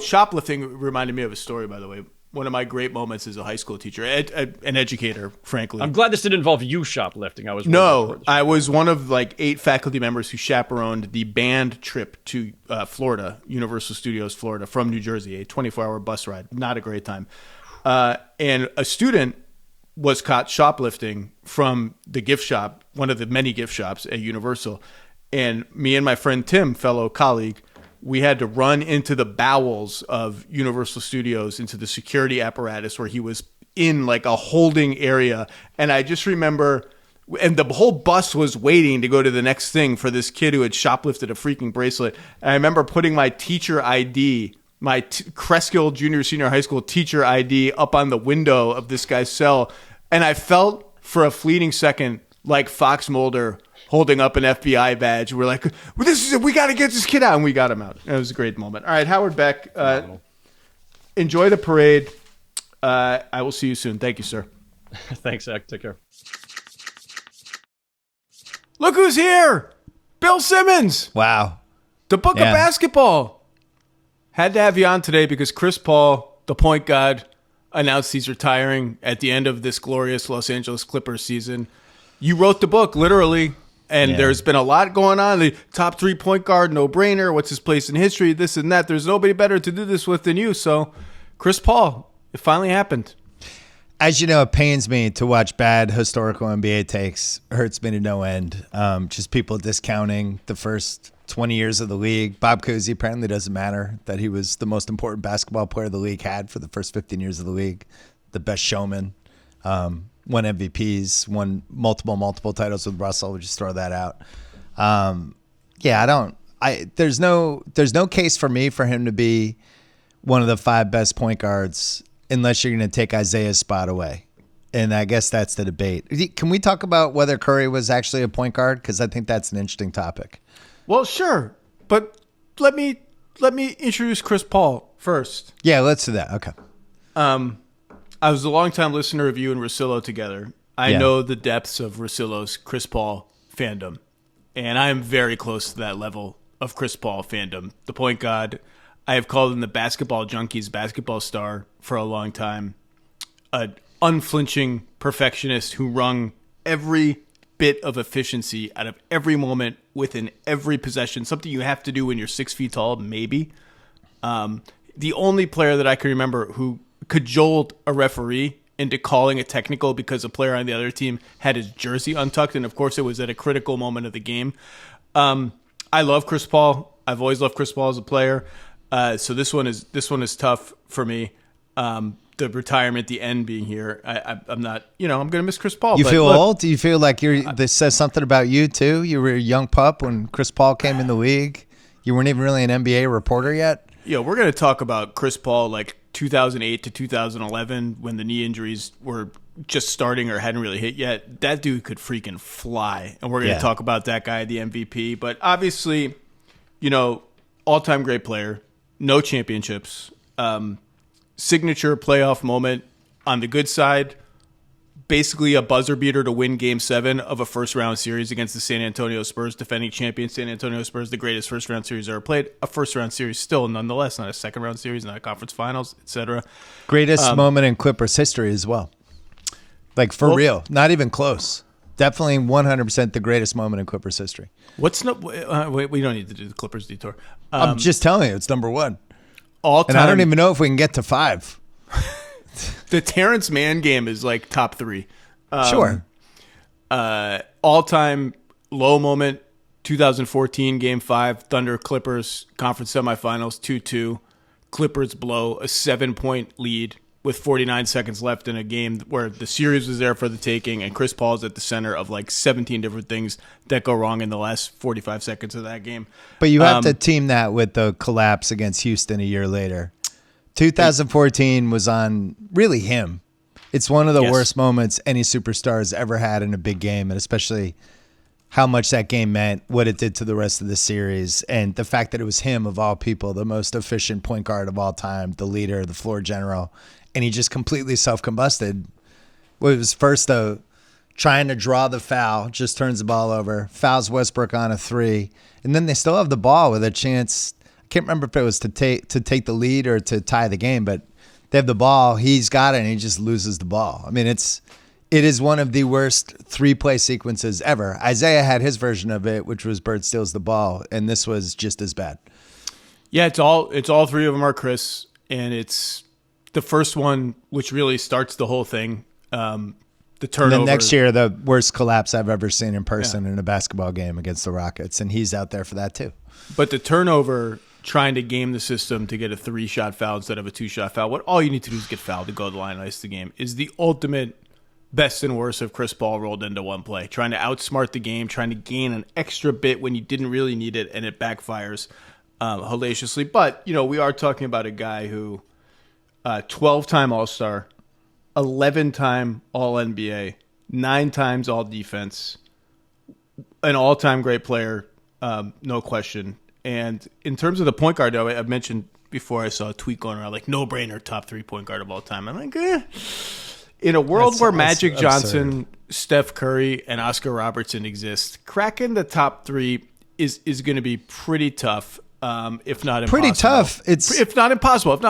[SPEAKER 1] Shoplifting reminded me of a story, by the way. One of my great moments as a high school teacher, an educator, frankly.
[SPEAKER 2] I'm glad this didn't involve you shoplifting.
[SPEAKER 1] I was one of 8 faculty members who chaperoned the band trip to Florida, Universal Studios, Florida, from New Jersey, a 24-hour bus ride. Not a great time. And a student was caught shoplifting from the gift shop, one of the many gift shops at Universal. And me and my friend Tim, fellow colleague, we had to run into the bowels of Universal Studios, into the security apparatus where he was in a holding area. And I just remember, and the whole bus was waiting to go to the next thing for this kid who had shoplifted a freaking bracelet. And I remember putting my teacher ID, my Cresskill Junior Senior High School teacher ID up on the window of this guy's cell. And I felt for a fleeting second like Fox Mulder holding up an FBI badge. We're like, this is it. We got to get this kid out. And we got him out. It was a great moment. All right, Howard Beck, enjoy the parade. I will see you soon. Thank you, sir.
[SPEAKER 2] Thanks, Zach. Take care.
[SPEAKER 1] Look who's here. Bill Simmons.
[SPEAKER 3] Wow.
[SPEAKER 1] The book of basketball. Had to have you on today because Chris Paul, the point guard, announced he's retiring at the end of this glorious Los Angeles Clippers season. You wrote the book, literally. And there's been a lot going on. The top 3 point guard, no brainer. What's his place in history? This and that. There's nobody better to do this with than you. So, Chris Paul, it finally happened.
[SPEAKER 3] As you know, it pains me to watch bad historical NBA takes. Hurts me to no end. Just people discounting the first 20 years of the league. Bob Cousy apparently doesn't matter that he was the most important basketball player the league had for the first 15 years of the league. The best showman. won MVPs, won multiple titles with Russell. We'll just throw that out. There's no case for me for him to be one of the 5 best point guards unless you're going to take Isaiah's spot away. And I guess that's the debate. Can we talk about whether Curry was actually a point guard? Because I think that's an interesting topic.
[SPEAKER 1] Well, sure. But let me introduce Chris Paul first.
[SPEAKER 3] Yeah, let's do that. Okay.
[SPEAKER 1] I was a longtime listener of you and Russillo together. I know the depths of Russillo's Chris Paul fandom. And I am very close to that level of Chris Paul fandom. The point guard, I have called him the basketball junkies, basketball star for a long time. An unflinching perfectionist who wrung every bit of efficiency out of every moment within every possession. Something you have to do when you're 6 feet tall, maybe. The only player that I can remember who cajoled a referee into calling a technical because a player on the other team had his jersey untucked, and of course it was at a critical moment of the game. I love Chris Paul. I've always loved Chris Paul as a player. So this one is tough for me. The retirement, the end being here. I'm not, I'm going to miss Chris Paul.
[SPEAKER 3] You feel old? Do you feel like this says something about you too? You were a young pup when Chris Paul came in the league. You weren't even really an NBA reporter yet.
[SPEAKER 1] Yeah, we're going to talk about Chris Paul like 2008 to 2011 when the knee injuries were just starting or hadn't really hit yet. That dude could freaking fly. And we're going to talk about that guy, the MVP. But obviously, all-time great player, no championships, signature playoff moment on the good side, basically a buzzer beater to win Game 7 of a first-round series against the San Antonio Spurs, defending champion San Antonio Spurs, the greatest first-round series ever played. A first-round series still, nonetheless, not a second-round series, not a conference finals, etc.
[SPEAKER 3] Greatest moment in Clippers history as well. Like, for real. Not even close. Definitely 100% the greatest moment in Clippers history.
[SPEAKER 1] We don't need to do the Clippers detour.
[SPEAKER 3] I'm just telling you, it's number 1.
[SPEAKER 1] All-time,
[SPEAKER 3] and I don't even know if we can get to 5.
[SPEAKER 1] The Terrence Mann game is like top 3.
[SPEAKER 3] Sure.
[SPEAKER 1] All-time low moment, 2014 Game 5, Thunder Clippers conference semifinals, 2-2. Clippers blow a 7-point lead with 49 seconds left in a game where the series was there for the taking, and Chris Paul's at the center of like 17 different things that go wrong in the last 45 seconds of that game.
[SPEAKER 3] But you have to team that with the collapse against Houston a year later. 2014 was on really him. It's one of the worst moments any superstar has ever had in a big game, and especially how much that game meant, what it did to the rest of the series, and the fact that it was him, of all people, the most efficient point guard of all time, the leader, the floor general, and he just completely self-combusted. Well, it was first, though, trying to draw the foul, just turns the ball over, fouls Westbrook on a 3, and then they still have the ball with a chance. I can't remember if it was to take the lead or to tie the game, but they have the ball, he's got it, and he just loses the ball. I mean, it is one of the worst 3-play sequences ever. Isaiah had his version of it, which was Bird steals the ball, and this was just as bad.
[SPEAKER 1] Yeah, it's all 3 of them are Chris, and it's the first one which really starts the whole thing. The turnover.
[SPEAKER 3] And then next year, the worst collapse I've ever seen in person in a basketball game against the Rockets, and he's out there for that too.
[SPEAKER 1] But the turnover, trying to game the system to get a 3-shot foul instead of a 2-shot foul, what all you need to do is get fouled to go to the line and ice the game, is the ultimate best and worst of Chris Paul rolled into one play. Trying to outsmart the game, trying to gain an extra bit when you didn't really need it, and it backfires hellaciously. But, we are talking about a guy who 12-time All-Star, 11-time All-NBA, 9 times All-Defense, an all-time great player, no question. And in terms of the point guard, though, I mentioned before I saw a tweet going around, like, no-brainer, top 3 point guard of all time. I'm like, In a world where Magic Johnson, Steph Curry, and Oscar Robertson exist, cracking the top 3 is going to be pretty tough. If not impossible.
[SPEAKER 3] Pretty tough.
[SPEAKER 1] If not impossible.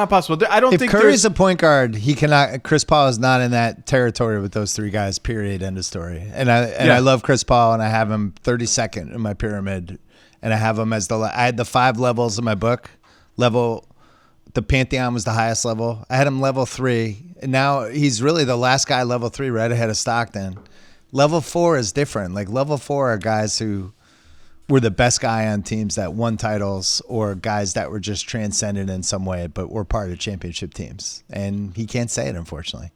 [SPEAKER 1] I don't think
[SPEAKER 3] Curry's a point guard, he cannot. Chris Paul is not in that territory with those 3 guys. Period. End of story. And I love Chris Paul, and I have him 32nd in my pyramid, and I have him as I had the 5 levels in my book. The Pantheon was the highest level. I had him level 3, and now he's really the last guy level 3, right ahead of Stockton. Level 4 is different. Like, level 4 are guys who were the best guy on teams that won titles, or guys that were just transcendent in some way, but were part of championship teams. And he can't say it, unfortunately.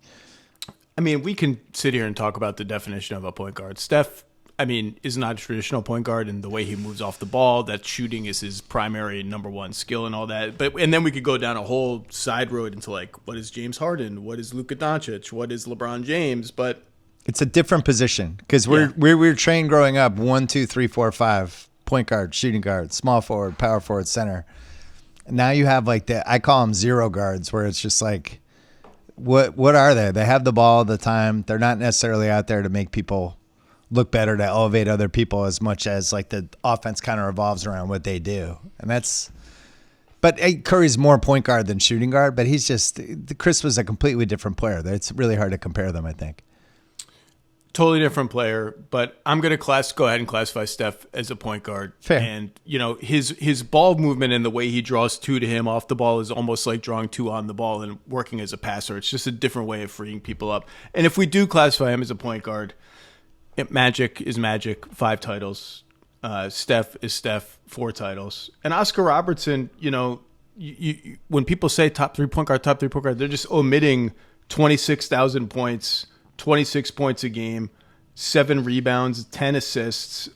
[SPEAKER 1] I mean, we can sit here and talk about the definition of a point guard. Steph, I mean, is not a traditional point guard in the way he moves off the ball. That shooting is his primary number one skill and all that. And then we could go down a whole side road into like, what is James Harden? What is Luka Doncic? What is LeBron James? But
[SPEAKER 3] it's a different position because we're trained growing up 1, 2, 3, 4, 5 point guard, shooting guard, small forward, power forward, center. And now you have like I call them zero guards, where it's just like, what are they? They have the ball all the time. They're not necessarily out there to make people look better, to elevate other people as much as like the offense kind of revolves around what they do. And but Curry's more point guard than shooting guard, but Chris was a completely different player. It's really hard to compare them, I think.
[SPEAKER 1] Totally different player, but I'm going to go ahead and classify Steph as a point guard.
[SPEAKER 3] Fair.
[SPEAKER 1] And, his ball movement and the way he draws two to him off the ball is almost like drawing two on the ball and working as a passer. It's just a different way of freeing people up. And if we do classify him as a point guard, Magic is Magic, 5 titles. Steph is Steph, 4 titles. And Oscar Robertson, when people say top 3 point guard, they're just omitting 26,000 points, 26 points a game, 7 rebounds, 10 assists,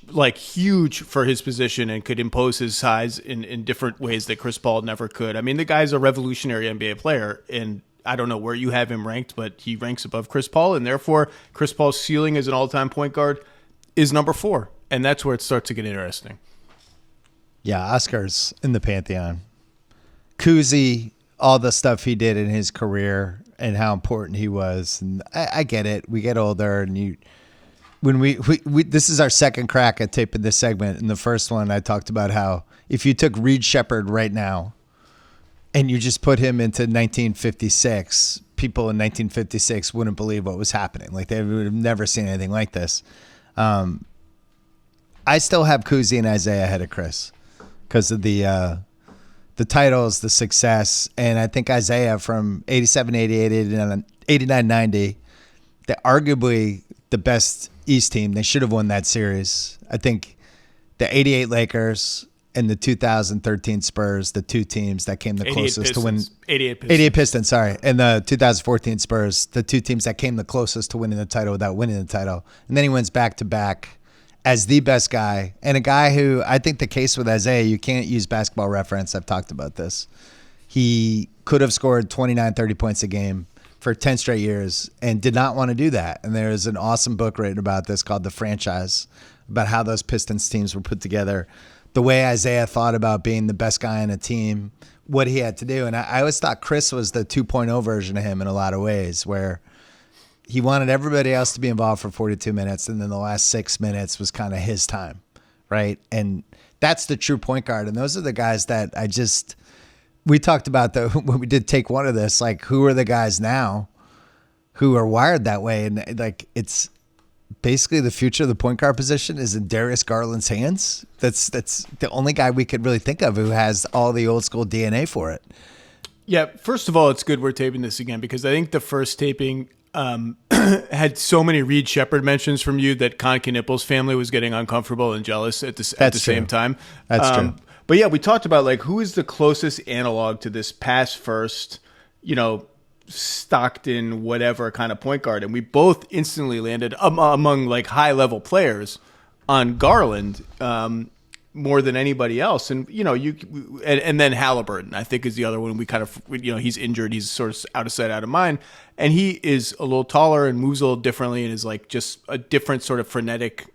[SPEAKER 1] like huge for his position, and could impose his size in different ways that Chris Paul never could. I mean, the guy's a revolutionary NBA player, and I don't know where you have him ranked, but he ranks above Chris Paul, and therefore Chris Paul's ceiling as an all-time point guard is number 4, and that's where it starts to get interesting.
[SPEAKER 3] Yeah, Oscar's in the pantheon. Kuzi, all the stuff he did in his career and how important he was, and I get it. We get older, and when we this is our second crack at taping this segment. In the first one, I talked about how if you took Reed Shepherd right now and you just put him into 1956, people in 1956 wouldn't believe what was happening. Like, they would have never seen anything like this. I still have Kuzi and Isaiah ahead of Chris because of the titles, the success, and I think Isaiah from 87, 88, 89, 90, they're arguably the best East team. They should have won that series. I think the 88 Lakers and the 2013 Spurs, the two teams that came the closest to win. 88 Pistons, sorry. And the 2014 Spurs, the two teams that came the closest to winning the title without winning the title. And then he wins back-to-back as the best guy, and a guy who, I think the case with Isaiah, you can't use Basketball Reference. I've talked about this. He could have scored 29, 30 points a game for 10 straight years and did not want to do that. And there's an awesome book written about this called The Franchise, about how those Pistons teams were put together, the way Isaiah thought about being the best guy on a team, what he had to do. And I always thought Chris was the 2.0 version of him in a lot of ways, where he wanted everybody else to be involved for 42 minutes, and then the last 6 minutes was kind of his time, right? And that's the true point guard. And those are the guys that we talked about when we did take one of this, like, who are the guys now who are wired that way? And like, it's basically the future of the point guard position is in Darius Garland's hands. That's the only guy we could really think of who has all the old school DNA for it.
[SPEAKER 1] Yeah, first of all, it's good we're taping this again, because I think the first taping had so many Reed Shepherd mentions from you that Conke Nipples' family was getting uncomfortable and jealous at the same time.
[SPEAKER 3] That's true.
[SPEAKER 1] But yeah, we talked about like who is the closest analog to this pass first, Stockton, whatever kind of point guard, and we both instantly landed among like high level players on Garland more than anybody else, and and then Halliburton I think is the other one. We kind of he's injured, he's sort of out of sight, out of mind, and he is a little taller and moves a little differently and is like just a different sort of frenetic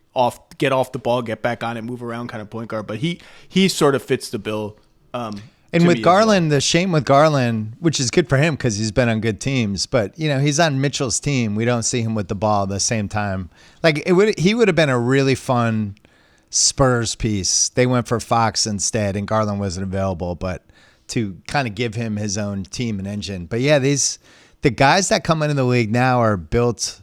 [SPEAKER 1] get off the ball, get back on it, move around kind of point guard. But he sort of fits the bill.
[SPEAKER 3] And with Garland, the shame with Garland, which is good for him because he's been on good teams, but he's on Mitchell's team. We don't see him with the ball at the same time. Like he would have been a really fun Spurs piece. They went for Fox instead, and Garland wasn't available, but to kind of give him his own team and engine. But yeah, the guys that come into the league now are built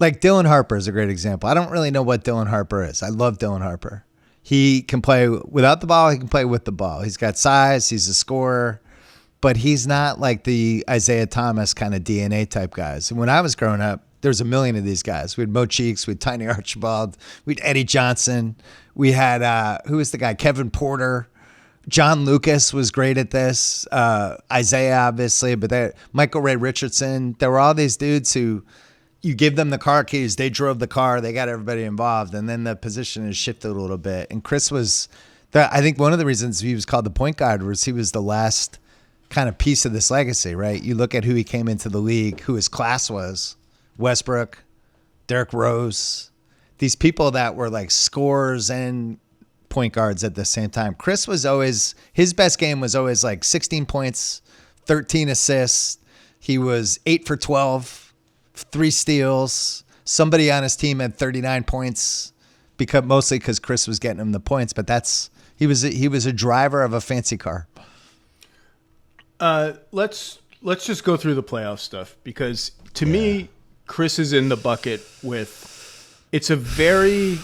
[SPEAKER 3] like Dylan Harper is a great example. I don't really know what Dylan Harper is. I love Dylan Harper. He can play without the ball. He can play with the ball. He's got size. He's a scorer, but he's not like the Isaiah Thomas kind of DNA type guys. And when I was growing up, there was a million of these guys. We had Mo Cheeks, we had Tiny Archibald, we had Eddie Johnson, we had who was the guy? Kevin Porter. John Lucas was great at this. Isaiah, obviously, but Michael Ray Richardson. There were all these dudes who you give them the car keys, they drove the car, they got everybody involved, and then the position has shifted a little bit. And Chris was, I think one of the reasons he was called the point guard was he was the last kind of piece of this legacy, right? You look at who he came into the league, who his class was, Westbrook, Derrick Rose, these people that were like scorers and point guards at the same time. Chris was always, his best game was always like 16 points, 13 assists. He was 8 for 12. 3 steals. Somebody on his team had 39 points, mostly because Chris was getting him the points. But he was a driver of a fancy car.
[SPEAKER 1] Let's just go through the playoff stuff, because to me, Chris is in the bucket with. It's a very,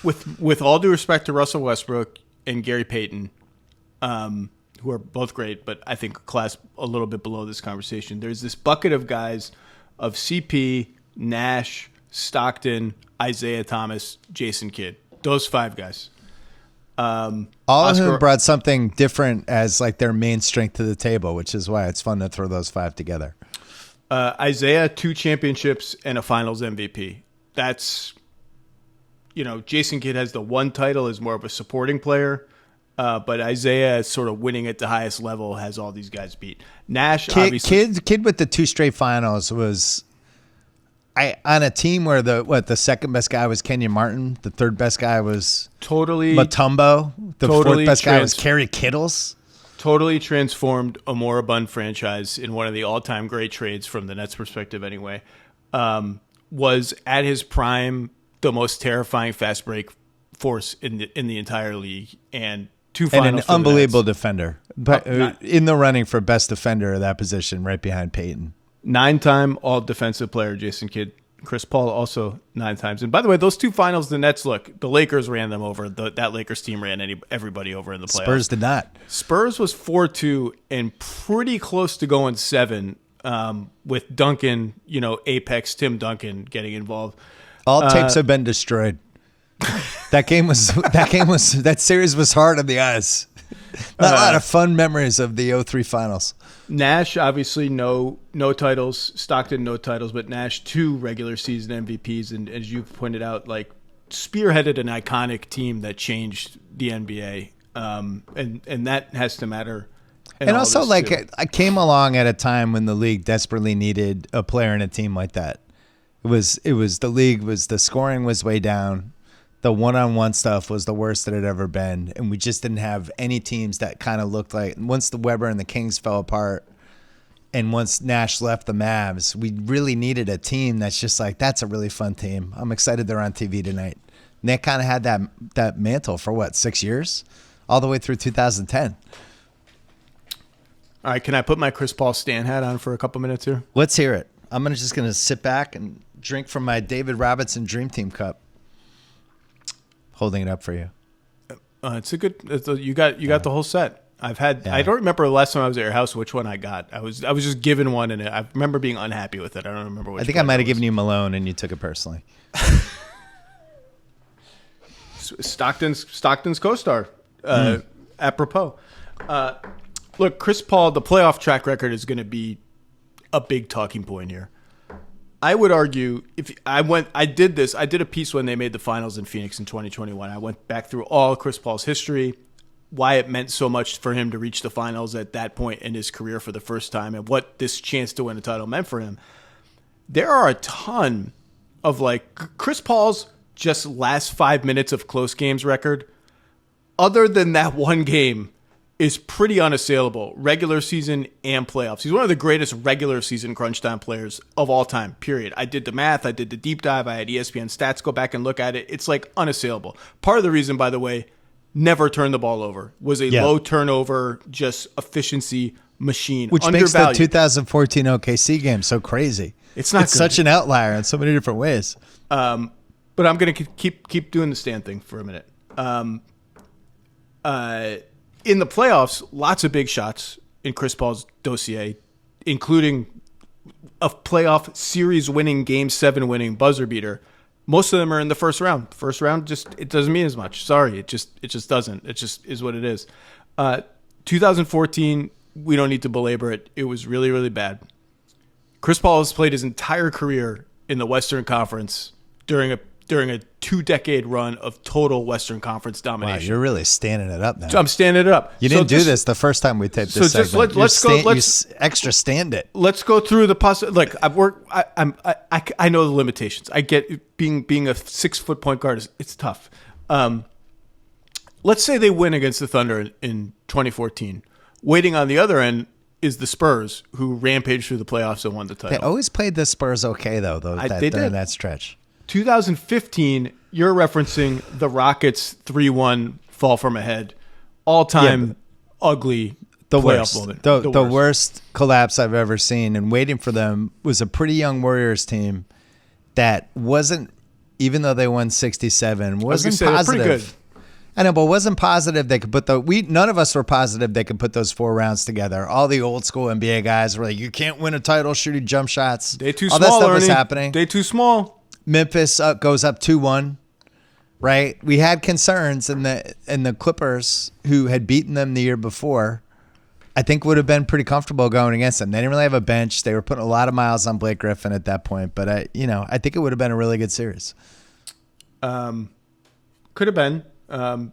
[SPEAKER 1] with all due respect to Russell Westbrook and Gary Payton, who are both great, but I think a class a little bit below this conversation. There's this bucket of guys of CP, Nash, Stockton, Isaiah Thomas, Jason Kidd. Those 5 guys.
[SPEAKER 3] All of whom brought something different as like their main strength to the table, which is why it's fun to throw those 5 together.
[SPEAKER 1] Isaiah, 2 championships and a finals MVP. That's, Jason Kidd has the 1 title as more of a supporting player. But Isaiah, sort of winning at the highest level, has all these guys beat. Nash, obviously.
[SPEAKER 3] Kidd with the 2 straight finals was on a team where the second best guy was Kenyon Martin, the third best guy was Mutombo, the fourth best guy was Kerry Kittles.
[SPEAKER 1] Totally transformed a moribund franchise in one of the all-time great trades from the Nets' perspective anyway. Was at his prime the most terrifying fast break force in the entire league, and 2 finals.
[SPEAKER 3] And an unbelievable defender, but in the running for best defender of that position, right behind Peyton.
[SPEAKER 1] 9-time all defensive player, Jason Kidd. Chris Paul also 9 times. And by the way, those 2 finals, the Nets, the Lakers ran them over. That Lakers team ran everybody over in the playoffs.
[SPEAKER 3] Spurs did not.
[SPEAKER 1] Spurs was 4-2 and pretty close to going 7, with Duncan, Apex Tim Duncan getting involved.
[SPEAKER 3] All tapes have been destroyed. That series was hard on the eyes. Not a lot of fun memories of the 03 finals.
[SPEAKER 1] Nash, obviously, no titles. Stockton, no titles, but Nash, 2 regular season MVPs. And as you've pointed out, spearheaded an iconic team that changed the NBA. And that has to matter.
[SPEAKER 3] And also, I came along at a time when the league desperately needed a player in a team like that. It was the scoring was way down. The one-on-one stuff was the worst that it had ever been. And we just didn't have any teams that kind of looked like, once the Weber and the Kings fell apart and once Nash left the Mavs, we really needed a team that's just like, that's a really fun team. I'm excited they're on TV tonight. And they kind of had that mantle for 6 years? All the way through 2010.
[SPEAKER 1] All right, can I put my Chris Paul Stan hat on for a couple minutes here?
[SPEAKER 3] Let's hear it. I'm just going to sit back and drink from my David Robinson Dream Team cup. Holding it up for you.
[SPEAKER 1] It's a good. You got the whole set. I've had. Yeah. I don't remember the last time I was at your house which one I got. I was just given one, and I remember being unhappy with it. I don't remember which.
[SPEAKER 3] I think I might have given you Malone, and you took it personally.
[SPEAKER 1] Stockton's co-star. Apropos. Look, Chris Paul. The playoff track record is going to be a big talking point here. I would argue I did a piece when they made the finals in Phoenix in 2021. I went back through all Chris Paul's history, why it meant so much for him to reach the finals at that point in his career for the first time, and what this chance to win a title meant for him. There are a ton of Chris Paul's just last 5 minutes of close games record. Other than that one game, is pretty unassailable, regular season and playoffs. He's one of the greatest regular season crunch time players of all time, period. I did the math. I did the deep dive. I had ESPN stats go back and look at it. It's unassailable. Part of the reason, by the way, never turned the ball over. Was a low turnover, just efficiency machine.
[SPEAKER 3] Which makes the 2014 OKC game so crazy.
[SPEAKER 1] It's not good.
[SPEAKER 3] Such an outlier in so many different ways.
[SPEAKER 1] But I'm going to keep doing the Stan thing for a minute. In the playoffs, lots of big shots in Chris Paul's dossier, including a playoff series-winning, Game 7 winning buzzer beater. Most of them are in the first round. First round, it doesn't mean as much. Sorry, it just doesn't. It just is what it is. 2014, we don't need to belabor it. It was really, really bad. Chris Paul has played his entire career in the Western Conference during a 2-decade run of total Western Conference domination.
[SPEAKER 3] Wow, you're really standing it up now.
[SPEAKER 1] So I'm standing it up.
[SPEAKER 3] You didn't do this the first time we taped this segment. Let's extra stand it.
[SPEAKER 1] Let's go through the Like I know the limitations. I get being a 6-foot point guard it's tough. Let's say they win against the Thunder in 2014. Waiting on the other end is the Spurs, who rampaged through the playoffs and won the title.
[SPEAKER 3] They always played the Spurs okay, though during that stretch.
[SPEAKER 1] 2015, you're referencing the Rockets 3-1 fall from ahead. All-time ugly playoff moment.
[SPEAKER 3] The worst collapse I've ever seen. And waiting for them was a pretty young Warriors team that wasn't, even though they won 67, wasn't positive.
[SPEAKER 1] Pretty good.
[SPEAKER 3] I know, but wasn't positive they could put none of us were positive they could put those 4 rounds together. All the old school NBA guys were like, you can't win a title shooting jump shots.
[SPEAKER 1] They too
[SPEAKER 3] All
[SPEAKER 1] small,
[SPEAKER 3] that stuff
[SPEAKER 1] Ernie.
[SPEAKER 3] was happening.
[SPEAKER 1] They too small.
[SPEAKER 3] Memphis goes up 2-1, right? We had concerns, and the Clippers, who had beaten them the year before, I think would have been pretty comfortable going against them. They didn't really have a bench. They were putting a lot of miles on Blake Griffin at that point, but I think it would have been a really good series.
[SPEAKER 1] Could have been.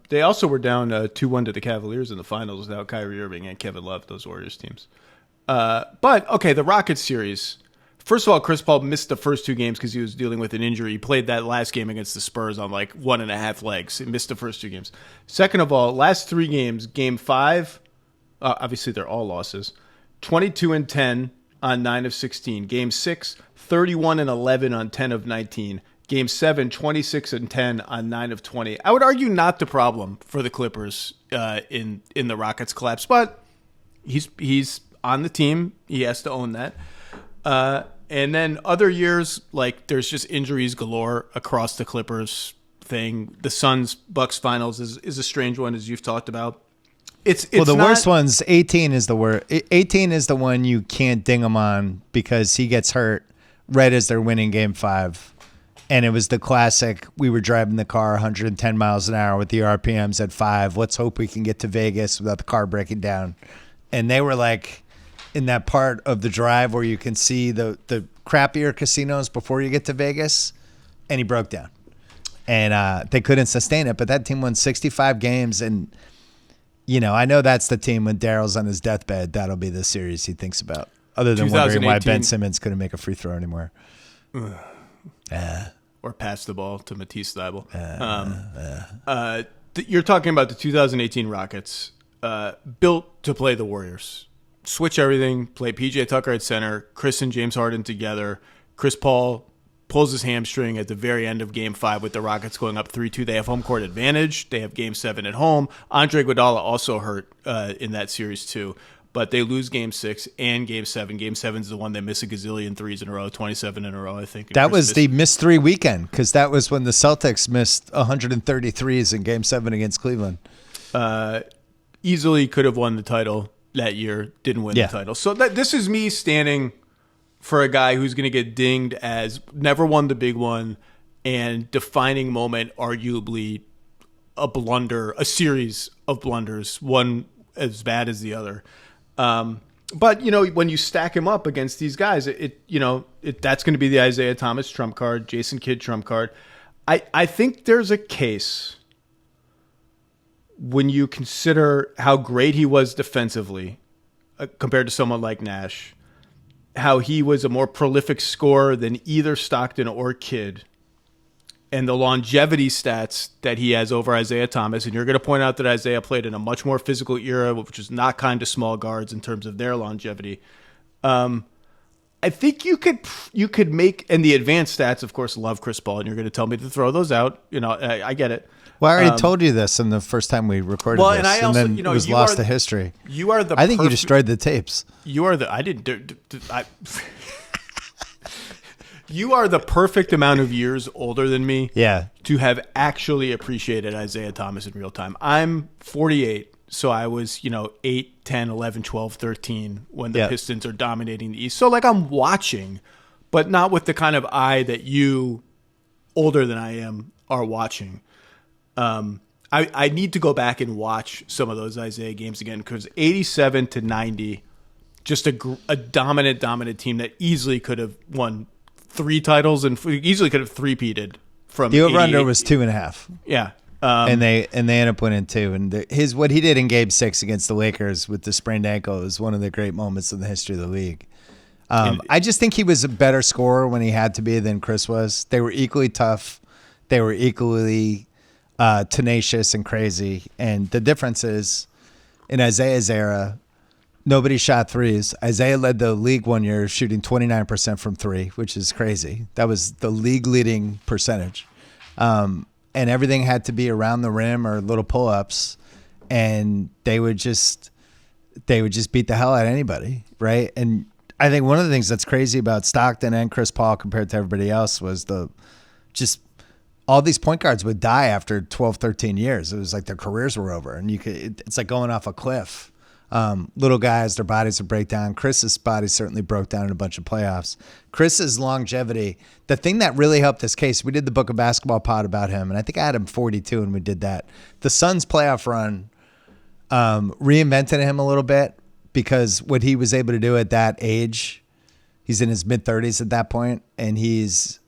[SPEAKER 1] They also were down 2-1 to the Cavaliers in the finals without Kyrie Irving and Kevin Love, those Warriors teams. But, okay, the Rockets series. First of all, Chris Paul missed the first 2 games because he was dealing with an injury. He played that last game against the Spurs on like 1.5 legs. He missed the first 2 games. Second of all, last 3 games, game 5, obviously they're all losses, 22-10 on 9 of 16. Game 6, 31-11 on 10 of 19. Game 7, 26-10 on 9 of 20. I would argue not the problem for the Clippers in the Rockets collapse, but he's on the team. He has to own that. And then other years, like there's just injuries galore across the Clippers thing. The Suns-Bucks finals is a strange one, as you've talked about. It's
[SPEAKER 3] worst one's 18 is the worst. 18 is the one you can't ding him on because he gets hurt right as they're winning game 5. And it was the classic, we were driving the car 110 miles an hour with the RPMs at 5. Let's hope we can get to Vegas without the car breaking down. And they were like in that part of the drive where you can see the crappier casinos before you get to Vegas. And he broke down. And they couldn't sustain it. But that team won 65 games. And, I know that's the team when Daryl's on his deathbed. That'll be the series he thinks about. Other than wondering why Ben Simmons couldn't make a free throw anymore.
[SPEAKER 1] Or pass the ball to Matisse Thybulle. You're talking about the 2018 Rockets, built to play the Warriors. Switch everything, play PJ Tucker at center, Chris and James Harden together. Chris Paul pulls his hamstring at the very end of Game 5 with the Rockets going up 3-2. They have home court advantage. They have Game 7 at home. Andre Iguodala also hurt in that series too. But they lose Game 6 and Game 7. Game 7 is the one they miss a gazillion threes in a row, 27 in a row, I think.
[SPEAKER 3] That was the missed 3 weekend because that was when the Celtics missed 130 threes in Game 7 against Cleveland.
[SPEAKER 1] Easily could have won the title that year, didn't win the title. So this is me standing for a guy who's going to get dinged as never won the big one and defining moment, arguably a blunder, a series of blunders, one as bad as the other. But when you stack him up against these guys, that's going to be the Isaiah Thomas trump card, Jason Kidd trump card. I think there's a case when you consider how great he was defensively compared to someone like Nash, how he was a more prolific scorer than either Stockton or Kidd, and the longevity stats that he has over Isaiah Thomas. And you're going to point out that Isaiah played in a much more physical era, which is not kind to small guards in terms of their longevity. I think you could make, and the advanced stats, of course, love Chris Paul, and you're going to tell me to throw those out. I get it.
[SPEAKER 3] Well, I already told you this in the first time we recorded this,
[SPEAKER 1] and I also,
[SPEAKER 3] then it was lost to history.
[SPEAKER 1] You are the.
[SPEAKER 3] I think you destroyed the tapes.
[SPEAKER 1] You are the. I didn't. You are the perfect amount of years older than me to have actually appreciated Isaiah Thomas in real time. I'm 48, so I was, 8, 10, 11, 12, 13 when the Pistons are dominating the East. So, I'm watching, but not with the kind of eye that you, older than I am, are watching. I I need to go back and watch some of those Isaiah games again, because 87-90, just a dominant team that easily could have won 3 titles and easily could have three-peated from
[SPEAKER 3] the over-under
[SPEAKER 1] 88.
[SPEAKER 3] was 2.5.
[SPEAKER 1] Yeah.
[SPEAKER 3] And they end up winning 2. And what he did in Game 6 against the Lakers with the sprained ankle is one of the great moments in the history of the league. I just think he was a better scorer when he had to be than Chris was. They were equally tough. They were equally tenacious and crazy. And the difference is, in Isaiah's era, nobody shot threes. Isaiah led the league one year shooting 29% from 3, which is crazy. That was the league-leading percentage. And everything had to be around the rim or little pull-ups, and they would just beat the hell out of anybody, right? And I think one of the things that's crazy about Stockton and Chris Paul compared to everybody else was just all these point guards would die after 12, 13 years. It was like their careers were over, and it's like going off a cliff. Little guys, their bodies would break down. Chris's body certainly broke down in a bunch of playoffs. Chris's longevity, the thing that really helped this case, we did the Book of Basketball pod about him, and I think I had him 42 when we did that. The Suns playoff run reinvented him a little bit, because what he was able to do at that age, he's in his mid-30s at that point, and he's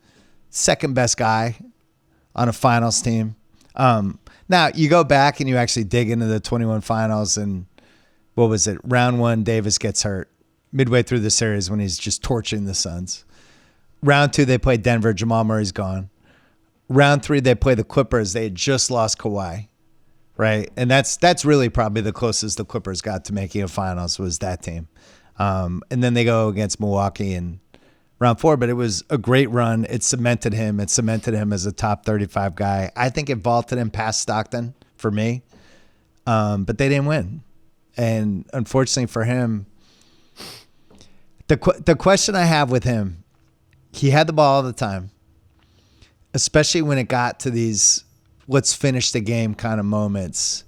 [SPEAKER 3] second best guy on a finals team. Now, you go back and you actually dig into the 21 finals, and what was it? Round 1, Davis gets hurt midway through the series when he's just torching the Suns. Round 2, they play Denver. Jamal Murray's gone. Round 3, they play the Clippers. They had just lost Kawhi, right? And that's really probably the closest the Clippers got to making a finals was that team. And then they go against Milwaukee in round 4, but it was a great run. It cemented him. It cemented him as a top 35 guy. I think it vaulted him past Stockton for me, but they didn't win. And unfortunately for him, the question I have with him, he had the ball all the time, especially when it got to these let's finish the game kind of moments.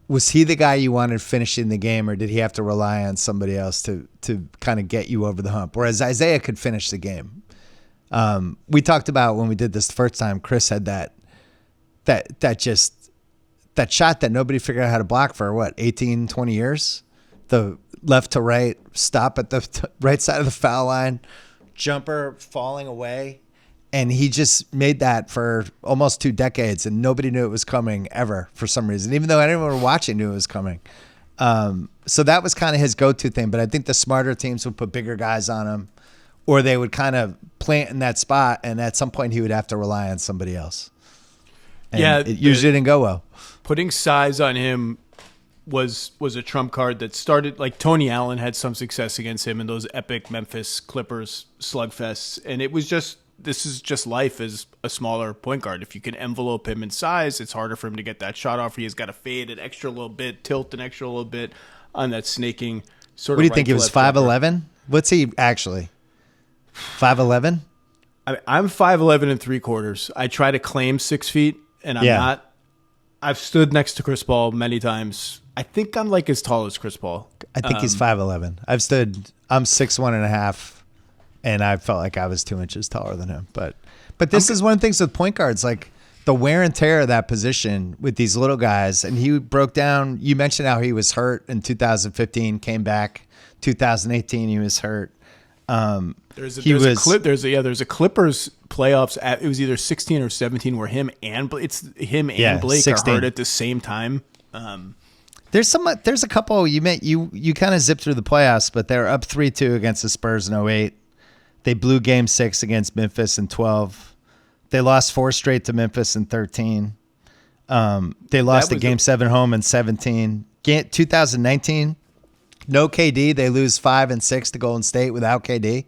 [SPEAKER 3] Was he the guy you wanted finishing the game, or did he have to rely on somebody else to kind of get you over the hump? Whereas Isaiah could finish the game. We talked about when we did this the first time, Chris had that shot that nobody figured out how to block for 18, 20 years. The left to right stop at the right side of the foul line, jumper falling away. And he just made that for almost 2 decades, and nobody knew it was coming ever for some reason, even though anyone watching knew it was coming. So that was kind of his go-to thing. But I think the smarter teams would put bigger guys on him, or they would kind of plant in that spot, and at some point he would have to rely on somebody else. And it usually didn't go well.
[SPEAKER 1] Putting size on him was a trump card that started, like Tony Allen had some success against him in those epic Memphis Clippers slugfests, and it was just, this is just life as a smaller point guard. If you can envelope him in size, it's harder for him to get that shot off. He's got to fade an extra little bit, tilt an extra little bit on that snaking sort of.
[SPEAKER 3] What do you think? He was 5'11"? What's he actually? 5'11"?
[SPEAKER 1] I'm 5'11" 3/4. I try to claim 6 feet, and I'm not. I've stood next to Chris Paul many times. I think I'm like as tall as Chris Paul.
[SPEAKER 3] I think he's 5'11". I'm 6'1.5", and I felt like I was 2 inches taller than him. But this is one of the things with point guards, like the wear and tear of that position with these little guys. And he broke down. You mentioned how he was hurt in 2015, came back 2018. He was hurt.
[SPEAKER 1] There's a Clippers playoffs. It was either 16 or 17 where him and Blake are
[SPEAKER 3] 16.
[SPEAKER 1] hurt at the same time.
[SPEAKER 3] There's a couple you kind of zipped through the playoffs, but they're up 3-2 against the Spurs in 08. They blew Game 6 against Memphis in 12. They lost 4 straight to Memphis in 13. They lost the Game 7 home in 17. 2019, no KD. They lose 5 and 6 to Golden State without KD.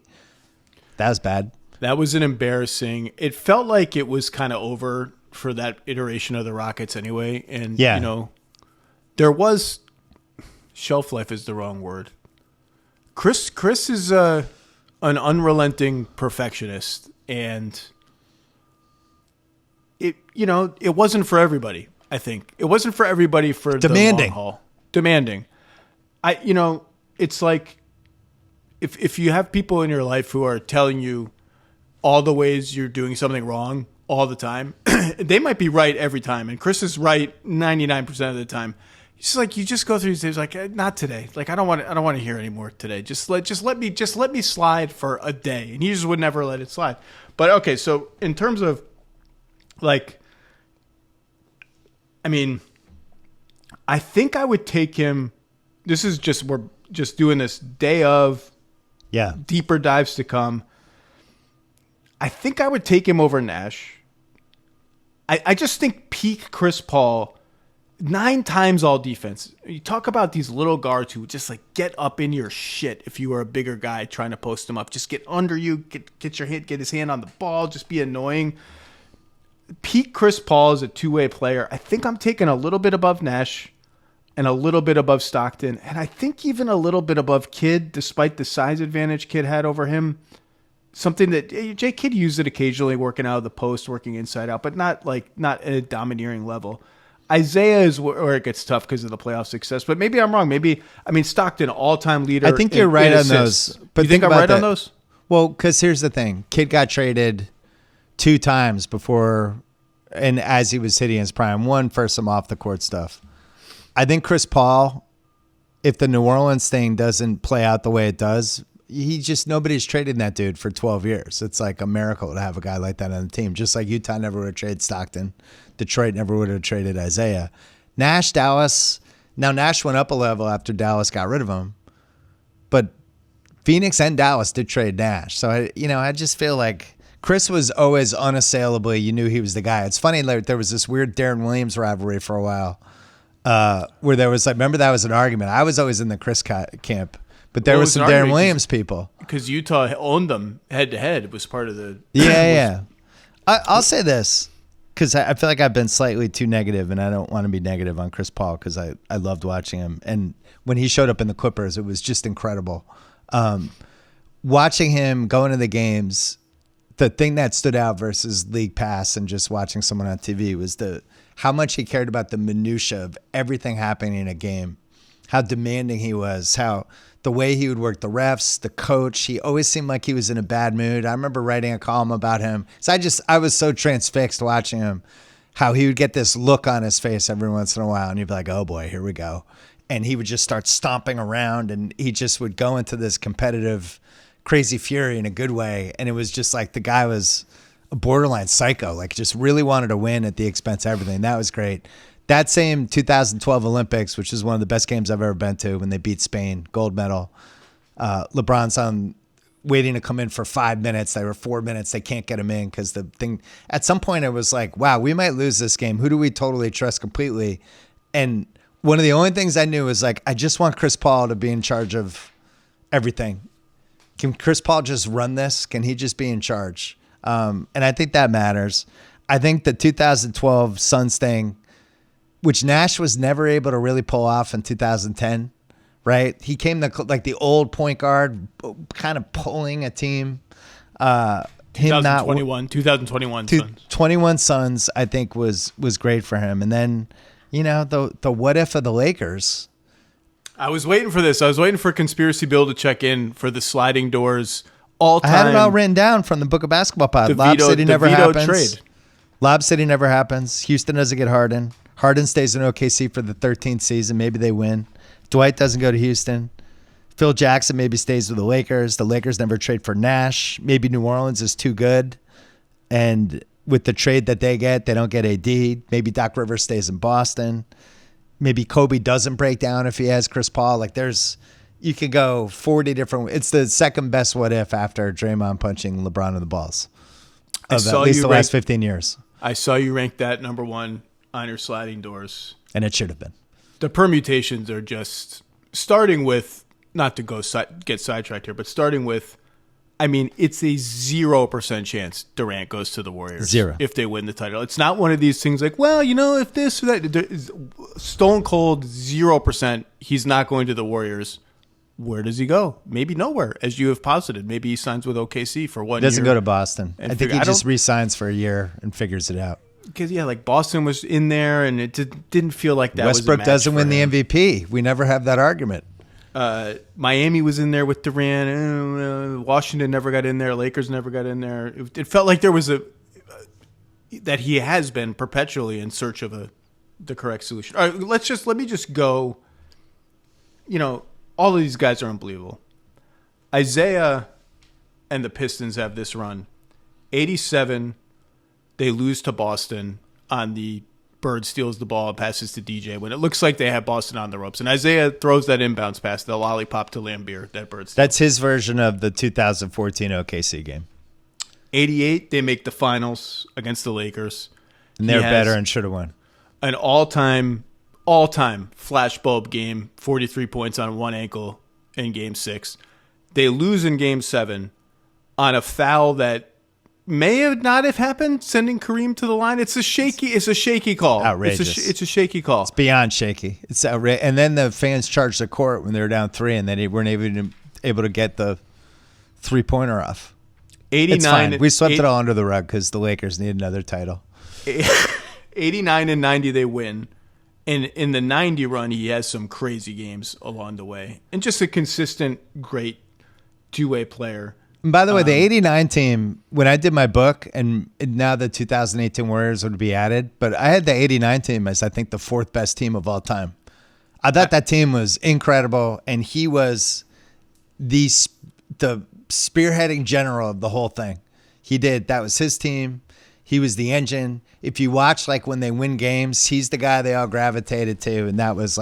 [SPEAKER 3] That was bad.
[SPEAKER 1] That was an embarrassing. It felt like it was kind of over for that iteration of the Rockets anyway. And, there was shelf life is the wrong word. Chris is an unrelenting perfectionist, and it wasn't for everybody. I think it wasn't for everybody for
[SPEAKER 3] demanding.
[SPEAKER 1] The long haul. Demanding. It's like if you have people in your life who are telling you all the ways you're doing something wrong all the time, they might be right every time, and Chris is right 99% of the time. It's just like you just go through these days, like not today. Like I don't want to hear anymore today. Just let me slide for a day, and he just would never let it slide. But okay, so in terms of like, I mean, I think I would take him. This is just we're just doing this day of, deeper dives to come. I think I would take him over Nash. I just think peak Chris Paul. 9 times all defense. You talk about these little guards who just like get up in your shit if you were a bigger guy trying to post him up. Just get under you, get your hit, get his hand on the ball, just be annoying. Peak Chris Paul is a two-way player. I think I'm taking a little bit above Nash and a little bit above Stockton, and I think even a little bit above Kidd, despite the size advantage Kidd had over him. Something that Jay Kidd used it occasionally, working out of the post, working inside out, but not at a domineering level. Isaiah is where it gets tough because of the playoff success, but maybe I'm wrong. Stockton, all-time leader.
[SPEAKER 3] I think you're right on those.
[SPEAKER 1] But you think I'm right on those?
[SPEAKER 3] Well, because here's the thing. Kidd got traded 2 times before, and as he was hitting his prime, one for some off-the-court stuff. I think Chris Paul, if the New Orleans thing doesn't play out the way it does, nobody's traded that dude for 12 years. It's like a miracle to have a guy like that on the team. Just like Utah never would have traded Stockton. Detroit never would have traded Isaiah. Nash, Dallas. Now Nash went up a level after Dallas got rid of him. But Phoenix and Dallas did trade Nash. So, I just feel like Chris was always unassailably. You knew he was the guy. It's funny, like, there was this weird Darren Williams rivalry for a while where there was, like, remember that was an argument. I was always in the Chris camp. But there was some Darren Williams people.
[SPEAKER 1] Because Utah owned them head-to-head. It was part of the...
[SPEAKER 3] Yeah. I'll say this, because I feel like I've been slightly too negative, and I don't want to be negative on Chris Paul because I loved watching him. And when he showed up in the Clippers, it was just incredible. Watching him go into the games, the thing that stood out versus league pass and just watching someone on TV was how much he cared about the minutia of everything happening in a game, how demanding he was, how... the way he would work the refs, the coach, he always seemed like he was in a bad mood. I remember writing a column about him. So I was so transfixed watching him, how he would get this look on his face every once in a while. And he'd be like, oh boy, here we go. And he would just start stomping around and he just would go into this competitive, crazy fury in a good way. And it was just like the guy was a borderline psycho, like just really wanted to win at the expense of everything. That was great. That same 2012 Olympics, which is one of the best games I've ever been to when they beat Spain, gold medal. LeBron's waiting to come in for 5 minutes. They were 4 minutes. They can't get him in because the thing at some point it was like, wow, we might lose this game. Who do we totally trust completely? And one of the only things I knew was like, I just want Chris Paul to be in charge of everything. Can Chris Paul just run this? Can he just be in charge? And I think that matters. I think the 2012 Suns thing, which Nash was never able to really pull off in 2010, right? He came like the old point guard, kind of pulling a team.
[SPEAKER 1] 2021 Suns.
[SPEAKER 3] 21 Suns, I think, was great for him. And then, the what if of the Lakers.
[SPEAKER 1] I was waiting for this. I was waiting for Conspiracy Bill to check in for the sliding doors all time.
[SPEAKER 3] I had it all written down from the Book of Basketball Pod. Lob City never happens. Trade. Lob City never happens. Houston doesn't get Harden. Harden stays in OKC for the 13th season. Maybe they win. Dwight doesn't go to Houston. Phil Jackson maybe stays with the Lakers. The Lakers never trade for Nash. Maybe New Orleans is too good. And with the trade that they get, they don't get AD. Maybe Doc Rivers stays in Boston. Maybe Kobe doesn't break down if he has Chris Paul. Like you could go 40 different. It's the second best what if after Draymond punching LeBron in the balls of at least the last 15 years.
[SPEAKER 1] I saw you rank that number 1 on your sliding doors.
[SPEAKER 3] And it should have been.
[SPEAKER 1] The permutations are just starting with, not to get sidetracked here, but starting with, I mean, it's a 0% chance Durant goes to the Warriors.
[SPEAKER 3] 0.
[SPEAKER 1] If they win the title. It's not one of these things like, well, if this or that. Stone cold 0%, he's not going to the Warriors. Where does he go? Maybe nowhere, as you have posited. Maybe he signs with OKC for 1 year.
[SPEAKER 3] Doesn't go to Boston. I think he just re-signs for a year and figures it out.
[SPEAKER 1] Because, like Boston was in there, and it didn't feel like that
[SPEAKER 3] Westbrook
[SPEAKER 1] was a match
[SPEAKER 3] doesn't win
[SPEAKER 1] him.
[SPEAKER 3] the MVP. We never have that argument.
[SPEAKER 1] Miami was in there with Durant. Washington never got in there. Lakers never got in there. It felt like there was that he has been perpetually in search of the correct solution. All right, let me just go. All of these guys are unbelievable. Isaiah and the Pistons have this run. 87, they lose to Boston on the Bird steals the ball and passes to DJ when it looks like they have Boston on the ropes. And Isaiah throws that inbounds pass, the lollipop to Lambeer, that Bird steal.
[SPEAKER 3] That's his version of the 2014 OKC game.
[SPEAKER 1] 88, they make the finals against the Lakers.
[SPEAKER 3] And they're better and should have won.
[SPEAKER 1] An all-time flashbulb game, 43 points on one ankle in Game 6. They lose in Game 7 on a foul that may have not have happened, sending Kareem to the line. It's a shaky call.
[SPEAKER 3] Outrageous.
[SPEAKER 1] It's a shaky call.
[SPEAKER 3] It's beyond shaky. It's outrageous. And then the fans charged the court when they were down 3, and they weren't even able to get the three-pointer off.
[SPEAKER 1] 89.
[SPEAKER 3] It's fine. We swept it all under the rug because the Lakers need another title.
[SPEAKER 1] 89 and 90, they win. And in the 90 run, he has some crazy games along the way. And just a consistent, great two-way player.
[SPEAKER 3] And by the way, the 89 team, when I did my book, and now the 2018 Warriors would be added, but I had the 89 team as, I think, the 4th best team of all time. I thought that team was incredible, and he was the spearheading general of the whole thing. That was his team. He was the engine. If you watch, like, when they win games, he's the guy they all gravitated to, and that was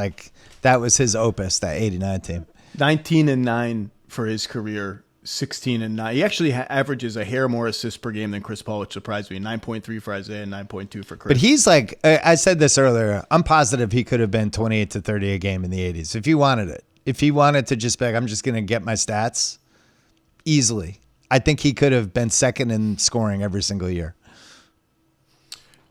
[SPEAKER 3] his opus, that 89 team.
[SPEAKER 1] 19 and 9 for his career. 16 and 9. He actually averages a hair more assists per game than Chris Paul, which surprised me. 9.3 for Isaiah and 9.2 for Chris.
[SPEAKER 3] But he's like, I said this earlier, I'm positive he could have been 28 to 30 a game in the 80s if he wanted it. If he wanted to just be like, I'm just going to get my stats easily. I think he could have been second in scoring every single year.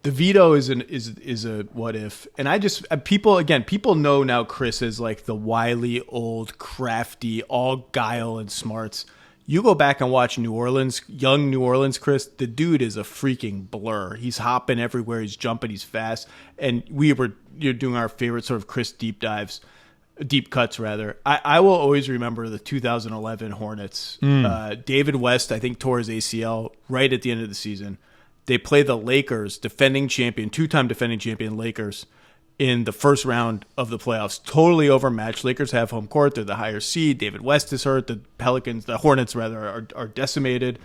[SPEAKER 1] The veto is a what if, and people know now Chris is like the wily, old, crafty, all guile and smarts. You go back and watch young New Orleans Chris, the dude is a freaking blur. He's hopping everywhere, he's jumping, he's fast. And you're doing our favorite sort of Chris deep cuts rather. I will always remember the 2011 Hornets. David West, I think, tore his ACL right at the end of the season. They play the Lakers, two-time defending champion Lakers, in the first round of the playoffs. Totally overmatched. Lakers have home court. They're the higher seed. David West is hurt. The Hornets rather, are decimated.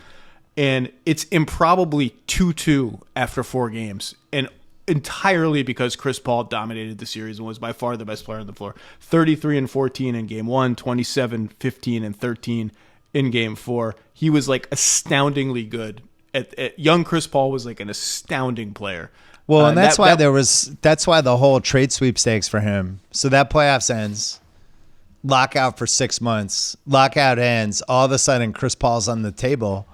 [SPEAKER 1] And it's improbably 2-2 after 4 games. And entirely because Chris Paul dominated the series and was by far the best player on the floor. 33 and 14 in game 1, 27, 15, and 13 in game 4. He was like astoundingly good. Young Chris Paul was like an astounding player.
[SPEAKER 3] Well, and that's why the whole trade sweepstakes for him. So that playoffs ends, lockout for 6 months, lockout ends. All of a sudden, Chris Paul's on the table,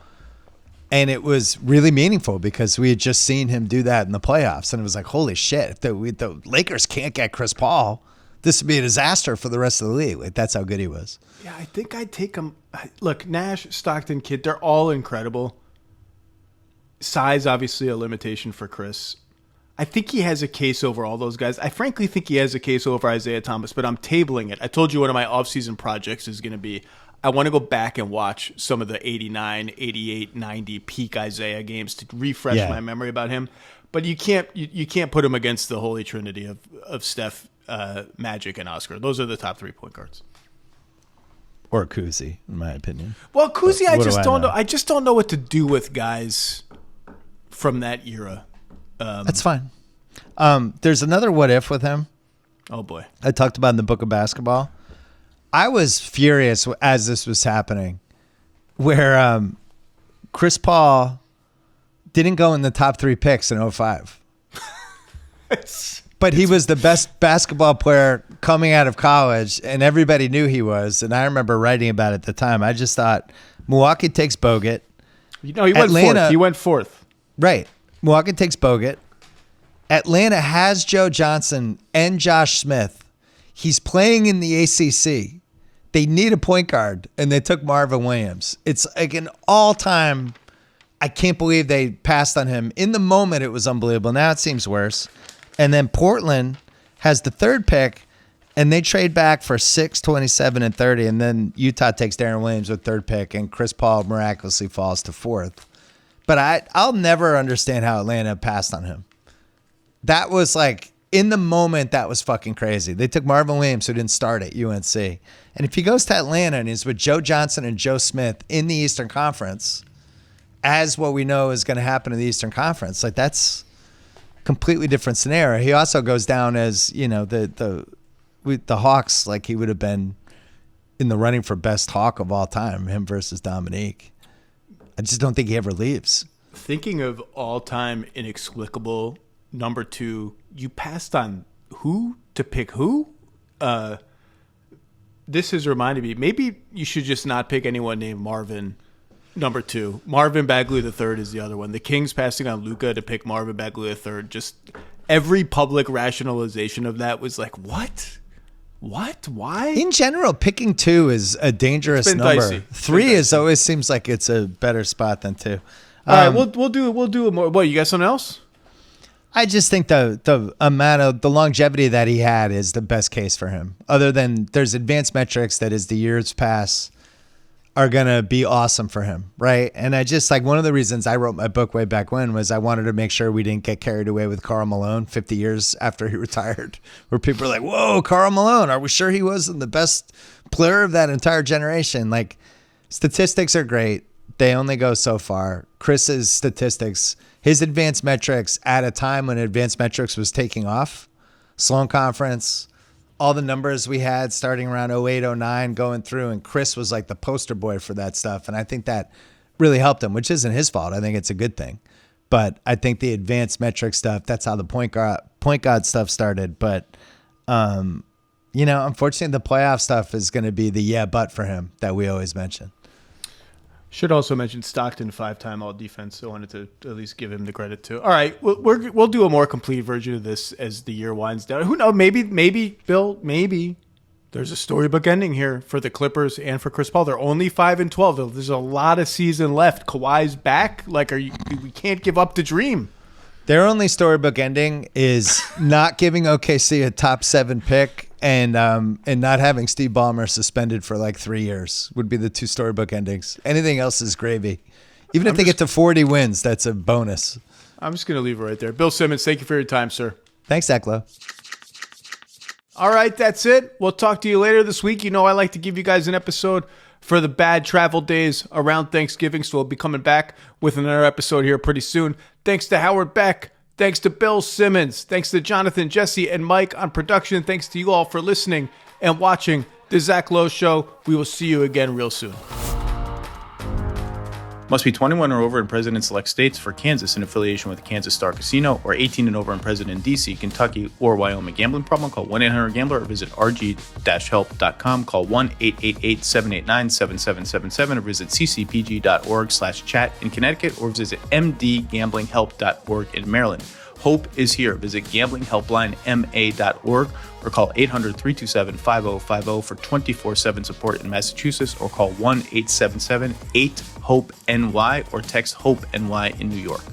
[SPEAKER 3] and it was really meaningful because we had just seen him do that in the playoffs, and it was like, holy shit! If the Lakers can't get Chris Paul, this would be a disaster for the rest of the league. Like, that's how good he was.
[SPEAKER 1] Yeah, I think I'd take him. Look, Nash, Stockton, Kidd, they're all incredible. Size, obviously, a limitation for Chris. I think he has a case over all those guys. I frankly think he has a case over Isaiah Thomas, but I'm tabling it. I told you one of my offseason projects is going to be I want to go back and watch some of the 89, 88, 90 peak Isaiah games to refresh my memory about him. But you can't put him against the holy trinity of Steph, Magic, and Oscar. Those are the top 3 point guards.
[SPEAKER 3] Or Kuzi, in my opinion.
[SPEAKER 1] Well, Kuzi, I just don't know. I just don't know what to do with guys from that era.
[SPEAKER 3] That's fine. There's another what if with him.
[SPEAKER 1] Oh, boy.
[SPEAKER 3] I talked about in the book of basketball. I was furious as this was happening, where Chris Paul didn't go in the top 3 picks in 2005. But he was the best basketball player coming out of college, and everybody knew he was. And I remember writing about it at the time. I just thought, Milwaukee takes Bogut.
[SPEAKER 1] No, he went fourth. He went fourth.
[SPEAKER 3] Right. Milwaukee takes Bogut. Atlanta has Joe Johnson and Josh Smith. He's playing in the ACC. They need a point guard, and they took Marvin Williams. It's like an all-time, I can't believe they passed on him. In the moment, it was unbelievable. Now it seems worse. And then Portland has the 3rd pick, and they trade back for 6, 27, and 30. And then Utah takes Darren Williams with 3rd pick, and Chris Paul miraculously falls to 4th. But I'll never understand how Atlanta passed on him. That was like, in the moment, that was fucking crazy. They took Marvin Williams, who didn't start at UNC. And if he goes to Atlanta and he's with Joe Johnson and Joe Smith in the Eastern Conference, as what we know is going to happen in the Eastern Conference, like that's completely different scenario. He also goes down as, you know, the Hawks, like he would have been in the running for best Hawk of all time, him versus Dominique. I just don't think he ever leaves.
[SPEAKER 1] Thinking of all-time inexplicable number 2, you passed on who to pick who? This has reminded me, maybe you should just not pick anyone named Marvin number 2. Marvin Bagley III is the other one. The Kings passing on Luka to pick Marvin Bagley III. Just every public rationalization of that was like, what? What? Why?
[SPEAKER 3] In general, picking 2 is a dangerous number.
[SPEAKER 1] Dicey.
[SPEAKER 3] 3 is always seems like it's a better spot than 2.
[SPEAKER 1] All right, we'll do a more. What, you got something else?
[SPEAKER 3] I just think the amount of the longevity that he had is the best case for him. Other than there's advanced metrics that as the years pass are going to be awesome for him, right? And I just like one of the reasons I wrote my book way back when was I wanted to make sure we didn't get carried away with Karl Malone 50 years after he retired, where people are like, whoa, Karl Malone, are we sure he wasn't the best player of that entire generation? Like, statistics are great. They only go so far. Chris's statistics, his advanced metrics at a time when advanced metrics was taking off, Sloan Conference, all the numbers we had starting around 08, 09 going through, and Chris was like the poster boy for that stuff. And I think that really helped him, which isn't his fault. I think it's a good thing. But I think the advanced metric stuff, that's how the point guard stuff started. But, you know, unfortunately, the playoff stuff is going to be the but for him that we always mention.
[SPEAKER 1] Should also mention Stockton, 5-time All-Defense. So I wanted to at least give him the credit too. All right, we'll do a more complete version of this as the year winds down. Who knows? Maybe Bill. Maybe there's a storybook ending here for the Clippers and for Chris Paul. They're only 5-12. There's a lot of season left. Kawhi's back. Like, we can't give up the dream.
[SPEAKER 3] Their only storybook ending is not giving OKC a top 7 pick and not having Steve Ballmer suspended for like 3 years would be the 2 storybook endings. Anything else is gravy. Even if they get to 40 wins, that's a bonus.
[SPEAKER 1] I'm just going to leave it right there. Bill Simmons, thank you for your time, sir.
[SPEAKER 3] Thanks, Zach Lowe.
[SPEAKER 1] All right, that's it. We'll talk to you later this week. You know I like to give you guys an episode for the bad travel days around Thanksgiving, so we'll be coming back with another episode here pretty soon. Thanks to Howard Beck. Thanks to Bill Simmons. Thanks to Jonathan, Jesse, and Mike on production. Thanks to you all for listening and watching The Zach Lowe Show. We will see you again real soon.
[SPEAKER 4] Must be 21 or over and present in select states. For Kansas, in affiliation with the Kansas Star Casino, or 18 and over and present in D.C., Kentucky, or Wyoming. Gambling problem? Call 1-800-GAMBLER or visit rg-help.com. Call 1-888-789-7777 or visit ccpg.org/chat in Connecticut or visit mdgamblinghelp.org in Maryland. Hope is here. Visit gamblinghelplinema.org or call 800-327-5050 for 24/7 support in Massachusetts, or call 1-877-8-HOPE-NY or text HOPE-NY in New York.